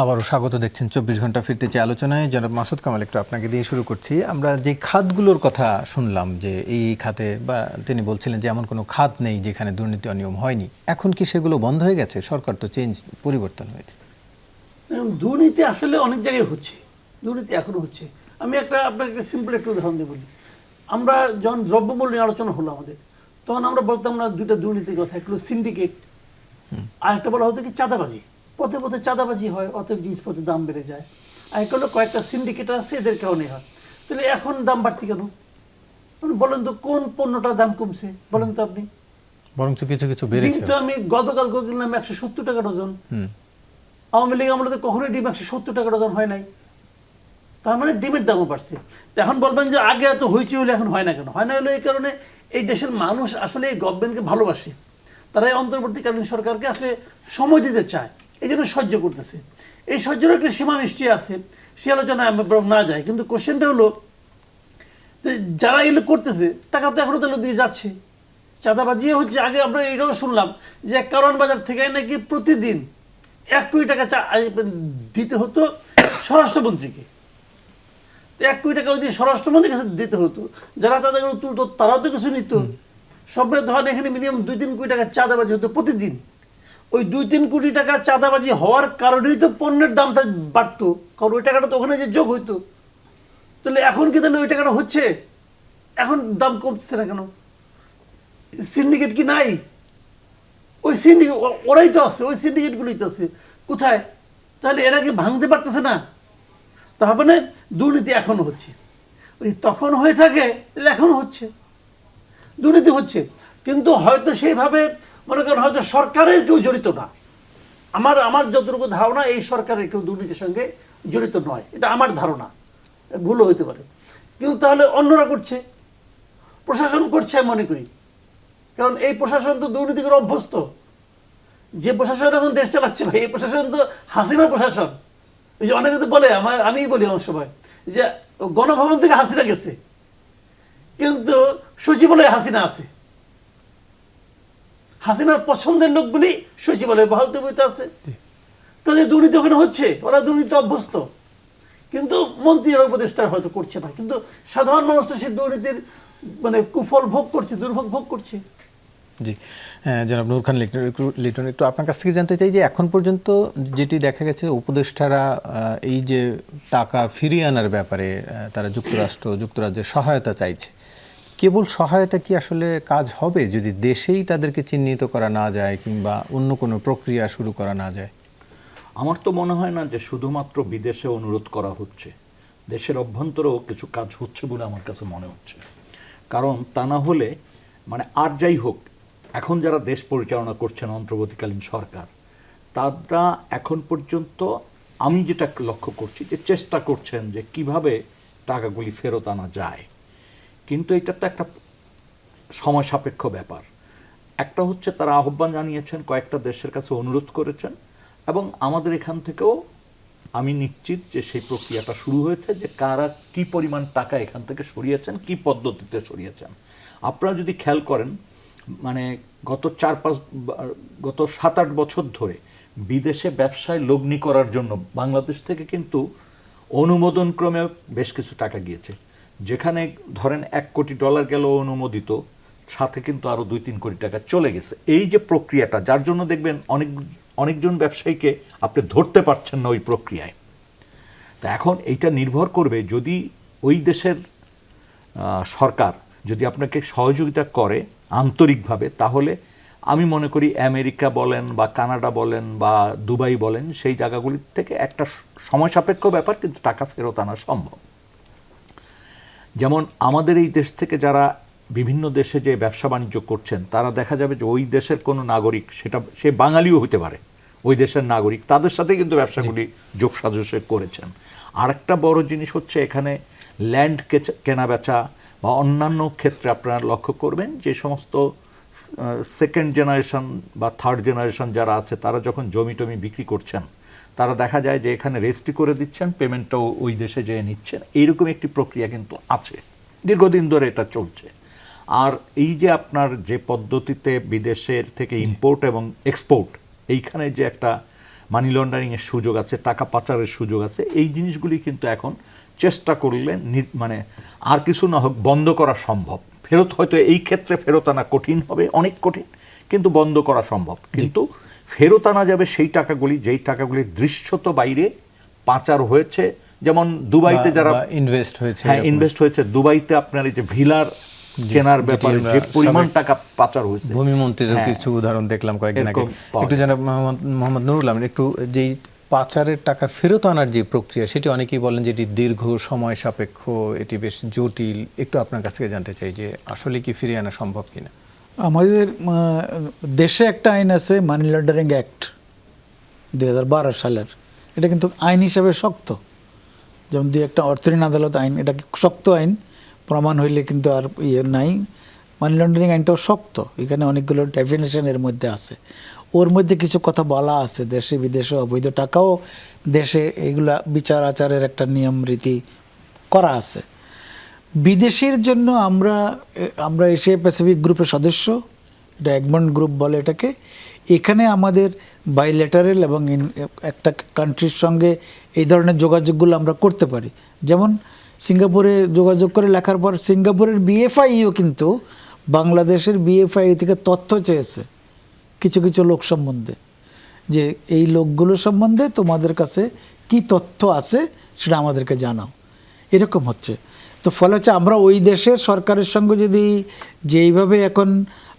আবারও স্বাগত, দেখছেন 24 ঘন্টা ফিরতে চাই আলোচনায়। জনাব মাসুদ কামাল, একটু আপনাকে দিয়ে শুরু করছি। আমরা যে খাতগুলোর কথা শুনলাম যে এই খাতে, বা তিনি বলছিলেন যে এমন কোনো খাত নেই যেখানে দুর্নীতি অনিয়ম হয়নি, এখন কি সেগুলো বন্ধ হয়ে গেছে? সরকার তো পরিবর্তন হয়েছে। দুর্নীতি আসলে অনেক জায়গায় হচ্ছে, দুর্নীতি এখনো হচ্ছে। আমি আপনাকে সিম্পল একটু উদাহরণ দিয়ে বলি। আমরা যখন দ্রব্যমূল্য নিয়ে আলোচনা হলো আমাদের, তখন আমরা বলতাম না দুইটা দুর্নীতির কথা, একটা হলো সিন্ডিকেট, আর একটা বলা হতো কি চাঁদাবাজি। পথে পথে চাঁদাবাজি হয়, অতএব জিনিসপত্রের দাম বেড়ে যায়। আর একটা হলো কয়েকটা সিন্ডিকেট আছে, এদের কারণে হয়। তাহলে এখন দাম বাড়তি কেন? বলেন তো কোন পণ্যটার দাম কমছে বলেন তো আপনি? বরঞ্চ কিছু কিছু বেড়েছে। কিন্তু আমি গতকাল কিনলাম 170 টাকা ডজন। আওয়ামী লীগ আমলে তো কখনোই ডিম 170 টাকা ডজন হয় নাই। তার মানে ডিমের দামও বাড়ছে। তো এখন বলবেন যে আগে এত হয়েছে হলে এখন হয় না কেন? হয় না হলো এই কারণে, এই দেশের মানুষ আসলে এই গভর্নমেন্টকে ভালোবাসে, তারা এই অন্তর্বর্তীকালীন সরকারকে আসলে সময় দিতে চায়, এই জন্য সহ্য করতেছে। এই সহ্যের একটা সীমা নিশ্চয়ই আছে, সে আলোচনায় আমরা বরং না যাই। কিন্তু কোশ্চেনটা হলো যে যারা এগুলো করতেছে টাকা তো এখনো তাহলে দিয়ে যাচ্ছে, চাঁদাবাজিও হচ্ছে। আগে আমরা এটাও শুনলাম যে কারওয়ান বাজার থেকে নাকি প্রতিদিন 1 কোটি টাকা দিতে হতো স্বরাষ্ট্রমন্ত্রীকে। তো 1 কোটি টাকা যদি স্বরাষ্ট্রমন্ত্রীর কাছে দিতে হতো, যারা চাঁদাগুলো তুলতো তারাও তো কিছু নিত। সবাই ধরেন এখানে মিনিমাম 2-3 কোটি টাকা চাঁদাবাজি হতো প্রতিদিন। ওই 2-3 কোটি টাকা চাঁদাবাজি হওয়ার কারণেই তো পণ্যের দামটা বাড়তো, কারণ ওই টাকাটা তো ওখানে যে যোগ হইতো। তাহলে এখন কি তাহলে ওই টাকাটা হচ্ছে? এখন দাম কমছে না কেন? সিন্ডিকেট কি নাই? ওই সিন্ডিকেট ওরাই তো আছে, ওই সিন্ডিকেটগুলোই তো আছে। কোথায়? তাহলে এরা কি ভাঙতে পারতেছে না? তার মানে দুর্নীতি এখনো হচ্ছে। ওই তখন হয়ে থাকে তাহলে এখনো হচ্ছে, দুর্নীতি হচ্ছে। কিন্তু হয়তো সেইভাবে মনে করেন হয়তো সরকারের কেউ জড়িত না। আমার যতটুকু ধারণা এই সরকারের কেউ দুর্নীতির সঙ্গে জড়িত নয়, এটা আমার ধারণা, ভুলও হতে পারে। কিন্তু তাহলে অন্যরা করছে, প্রশাসন করছে আমি মনে করি। কারণ এই প্রশাসন তো দুর্নীতি করে অভ্যস্ত। যে প্রশাসন এখন দেশ চালাচ্ছে ভাই, এই প্রশাসন তো হাসিনার প্রশাসন। ওই যে অনেকে তো বলে, আমিই বলি অনেক সময় যে গণভবন থেকে হাসিনা গেছে, কিন্তু সচিবালয়ে হাসিনা আছে। হাসিনার পছন্দের লোকগুলি সচিবালয়ে বহাল তবিয়তে আছে, কারণ এই দুর্নীতি ওখানে হচ্ছে, ওরা দুর্নীতি অভ্যস্ত। কিন্তু মন্ত্রীরা উপদেষ্টা হয়তো করছে না, কিন্তু সাধারণ মানুষ তো সেই দুর্নীতির মানে কুফল ভোগ করছে, দুর্ভোগ ভোগ করছে। জি, জনাব নূর খান লিটন, একটু আপনার কাছ থেকে জানতে চাই যে এখন পর্যন্ত যেটি দেখা গেছে উপদেষ্টারা এই যে টাকা ফিরিয়ে আনার ব্যাপারে তারা যুক্তরাজ্যের সহায়তা চাইছে, কেবল সহায়তা কি আসলে কাজ হবে যদি দেশেই তাদেরকে চিহ্নিত করা না যায় কিংবা অন্য কোনো প্রক্রিয়া শুরু করা না যায়? আমার তো মনে হয় না যে শুধুমাত্র বিদেশে অনুরোধ করা হচ্ছে, দেশের অভ্যন্তরেও কিছু কাজ হচ্ছে বলে আমার কাছে মনে হচ্ছে। কারণ তা না হলে মানে আর যাই হোক, এখন যারা দেশ পরিচালনা করছেন অন্তর্বর্তীকালীন সরকার, তারা এখন পর্যন্ত আমি যেটা লক্ষ্য করছি যে চেষ্টা করছেন যে কিভাবে টাকাগুলি ফেরত আনা যায়। কিন্তু এটা তো একটা সময় সাপেক্ষ ব্যাপার। একটা হচ্ছে তারা আহ্বান জানিয়েছেন, কয়েকটা দেশের কাছে অনুরোধ করেছেন, এবং আমাদের এখান থেকেও আমি নিশ্চিত যে সেই প্রক্রিয়াটা শুরু হয়েছে, যে কারা কি পরিমাণ টাকা এখান থেকে সরিয়েছেন, কি পদ্ধতিতে সরিয়েছেন। আপনারা যদি খেয়াল করেন, মানে গত 7-8 বছর ধরে বিদেশে ব্যবসায় লগ্নি করার জন্য বাংলাদেশ থেকে কিন্তু অনুমোদন ক্রমে বেশ কিছু টাকা গিয়েছে। যেখানে ধরেন $1 কোটি গেল অনুমোদিত, সাথে কিন্তু আরও 2-3 কোটি টাকা চলে গেছে। এই যে প্রক্রিয়াটা, যার জন্য দেখবেন অনেকজন ব্যবসায়ীকে আপনি ধরতে পারছেন না ওই প্রক্রিয়ায়। তা এখন এইটা নির্ভর করবে, যদি ওই দেশের সরকার যদি আপনাকে সহযোগিতা করে আন্তরিকভাবে, তাহলে আমি মনে করি আমেরিকা বলেন বা কানাডা বলেন বা দুবাই বলেন, সেই জায়গাগুলির থেকে একটা সময় সাপেক্ষ ব্যাপার, কিন্তু টাকা ফেরত আনা সম্ভব। যেমন আমাদের এই দেশ থেকে যারা বিভিন্ন দেশে যে ব্যবসা বাণিজ্য করছেন, তারা দেখা যাবে যে ওই দেশের কোনো নাগরিক, সে বাঙালিও হতে পারে, ওই দেশের নাগরিক, তাদের সাথে কিন্তু ব্যবসাগুলি যোগসাজশে করেছেন। আরেকটা বড় জিনিস হচ্ছে এখানে ল্যান্ড কেনা বেচা বা অন্যান্য ক্ষেত্রে আপনারা লক্ষ্য করবেন যে সমস্ত সেকেন্ড জেনারেশন বা থার্ড জেনারেশন যারা আছে, তারা যখন জমি টমি বিক্রি করছেন, তারা দেখা যায় যে এখানে রেজিস্ট্রি করে দিচ্ছেন, পেমেন্টটাও ওই দেশে যেয়ে নিচ্ছেন। এইরকম একটি প্রক্রিয়া কিন্তু আছে, দীর্ঘদিন ধরে এটা চলছে। আর এই যে আপনার যে পদ্ধতিতে বিদেশের থেকে ইম্পোর্ট এবং এক্সপোর্ট, এইখানে যে একটা মানি লন্ডারিংয়ের সুযোগ আছে, টাকা পাচারের সুযোগ আছে, এই জিনিসগুলি কিন্তু এখন চেষ্টা করলে মানে আর কিছু না হোক বন্ধ করা সম্ভব। ফেরত হয়তো এই ক্ষেত্রে ফেরত আনা কঠিন হবে, অনেক কঠিন, কিন্তু বন্ধ করা সম্ভব। কিন্তু ফেরত আনা যাবে সেই টাকাগুলি, যেই টাকাগুলি দৃশ্যত বাইরে পাচার হয়েছে। যেমন দুবাইতে যারা ইনভেস্ট হয়েছে, হ্যাঁ ইনভেস্ট হয়েছে, দুবাইতে আপনার এই যে ভিলার কেনার ব্যাপারে যে পরিমাণ টাকা পাচার হয়েছে, ভূমিমন্ত্রীর কিছু উদাহরণ দেখলাম কয়েকদিন আগে। একটু জানাব মোহাম্মদ নুরুল আমিন, একটু যেই পাচারের টাকা ফেরত আনার যে প্রক্রিয়া, সেটি অনেকেই বলেন যে এটি দীর্ঘ সময় সাপেক্ষ, এটি বেশ জটিল। একটু আপনার কাছ থেকে জানতে চাই যে আসলে কি ফিরিয়ে আনা সম্ভব কিনা। আমাদের দেশে একটা আইন আছে, মানি লন্ডারিং অ্যাক্ট 2012 সালের। এটা কিন্তু আইন হিসাবে শক্ত, যেমন দুই একটা অর্থঋণ আদালত আইন, এটা কি শক্ত আইন, প্রমাণ হইলে কিন্তু আর ইয়ে নাই। মানি লন্ডারিং আইনটাও শক্ত, এখানে অনেকগুলো ডেফিনেশন এর মধ্যে আছে। ওর মধ্যে কিছু কথা বলা আছে, দেশে বিদেশে অবৈধ টাকাও দেশে, এইগুলা বিচার আচারের একটা নিয়ম রীতি করা আছে। বিদেশের জন্য আমরা এশিয়া প্যাসিফিক গ্রুপের সদস্য, এটা এগমন্ট গ্রুপ বলে এটাকে। এখানে আমাদের বাইলেটারাল এবং একটা কান্ট্রির সঙ্গে এই ধরনের যোগাযোগগুলো আমরা করতে পারি। যেমন সিঙ্গাপুরে যোগাযোগ করে লেখার পর সিঙ্গাপুরের বিএফআইও কিন্তু বাংলাদেশের বিএফআই থেকে তথ্য চেয়েছে কিছু কিছু লোক সম্বন্ধে, যে এই লোকগুলো সম্বন্ধে তোমাদের কাছে কি তথ্য আছে সেটা আমাদেরকে জানাও। এরকম হচ্ছে। তো ফলে হচ্ছে আমরা ওই দেশের সরকারের সঙ্গে যদি যেইভাবে এখন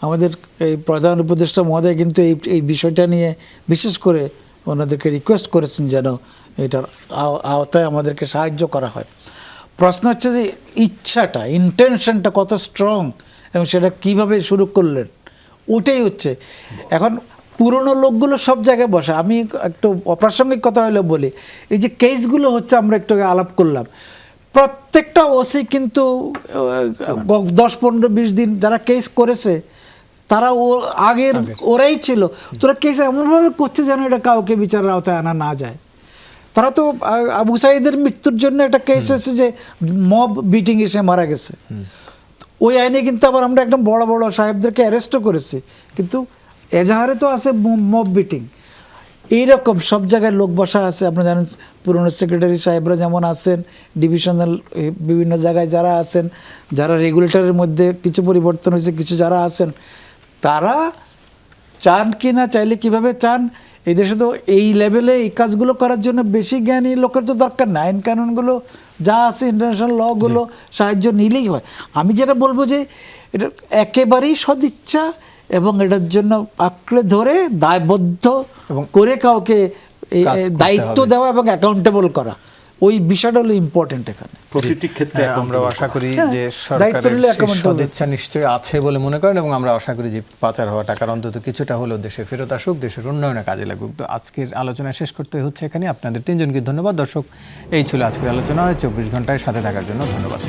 আমাদের এই প্রধান উপদেষ্টা মহোদয় কিন্তু এই বিষয়টা নিয়ে বিশেষ করে ওনাদেরকে রিকোয়েস্ট করেছেন যেন এটার আওতায় আমাদেরকে সাহায্য করা হয়। প্রশ্ন হচ্ছে যে ইচ্ছাটা, ইন্টেনশনটা কত স্ট্রং এবং সেটা কিভাবে শুরু করলেন, ওটাই হচ্ছে। এখন পুরনো লোকগুলো সব জায়গায় বসে। আমি একটু অপ্রাসঙ্গিক কথা হলে বলি, এই যে কেসগুলো হচ্ছে, আমরা একটু আলাপ করলাম, প্রত্যেকটা ওসি কিন্তু 10-15-20 দিন যারা কেস করেছে তারা আগের ওরাই ছিল। তোরা কেস এমনভাবে করছে যেন এটা কাউকে বিচারের আওতায় আনা না যায়। তারা তো আবু সাঈদের মৃত্যুর জন্য একটা কেস হয়েছে যে মব বিটিং এসে মারা গেছে, ওই আইনে কিন্তু আবার আমরা একদম বড় বড় সাহেবদেরকে অ্যারেস্টও করেছি, কিন্তু এজাহারে তো আছে মব বিটিং। এইরকম সব জায়গায় লোক বসা আছে। আপনারা জানেন পুরনো সেক্রেটারি সাহেবরা যেমন আছেন, ডিভিশনাল বিভিন্ন জায়গায় যারা আছেন, যারা রেগুলেটরের মধ্যে কিছু পরিবর্তন হয়েছে, কিছু যারা আছেন, তারা চান কি না, চাইলে কিভাবে চান। এই দেশে তো এই লেভেলে এই কাজগুলো করার জন্য বেশি জ্ঞানী লোকের তো দরকার না, আইন কানুনগুলো যা আছে ইন্টারন্যাশনাল লগুলো সাহায্য নিলেই হয়। আমি যেটা বলবো যে এটা একেবারেই সদিচ্ছা এবং এটার জন্য আঁকড়ে ধরে দায়বদ্ধ করে কাউকে দায়িত্ব দেওয়া এবং অ্যাকাউন্টেবল করা, ওই বিষয়টা হলো ইম্পর্টেন্ট এখানে প্রতিটি ক্ষেত্রে। আমরা আশা করি যে সরকারের সদিচ্ছা নিশ্চয়ই আছে বলে মনে করেন, এবং আমরা আশা করি যে পাচার হওয়া টাকার অন্তত কিছুটা হলেও দেশে ফেরত আসুক, দেশের উন্নয়নে কাজে লাগুক। তো আজকের আলোচনা শেষ করতে হচ্ছে এখানে। আপনাদের তিনজনকে ধন্যবাদ। দর্শক, এই ছিল আজকের আলোচনা। 24 ঘন্টায় সাথে থাকার জন্য ধন্যবাদ।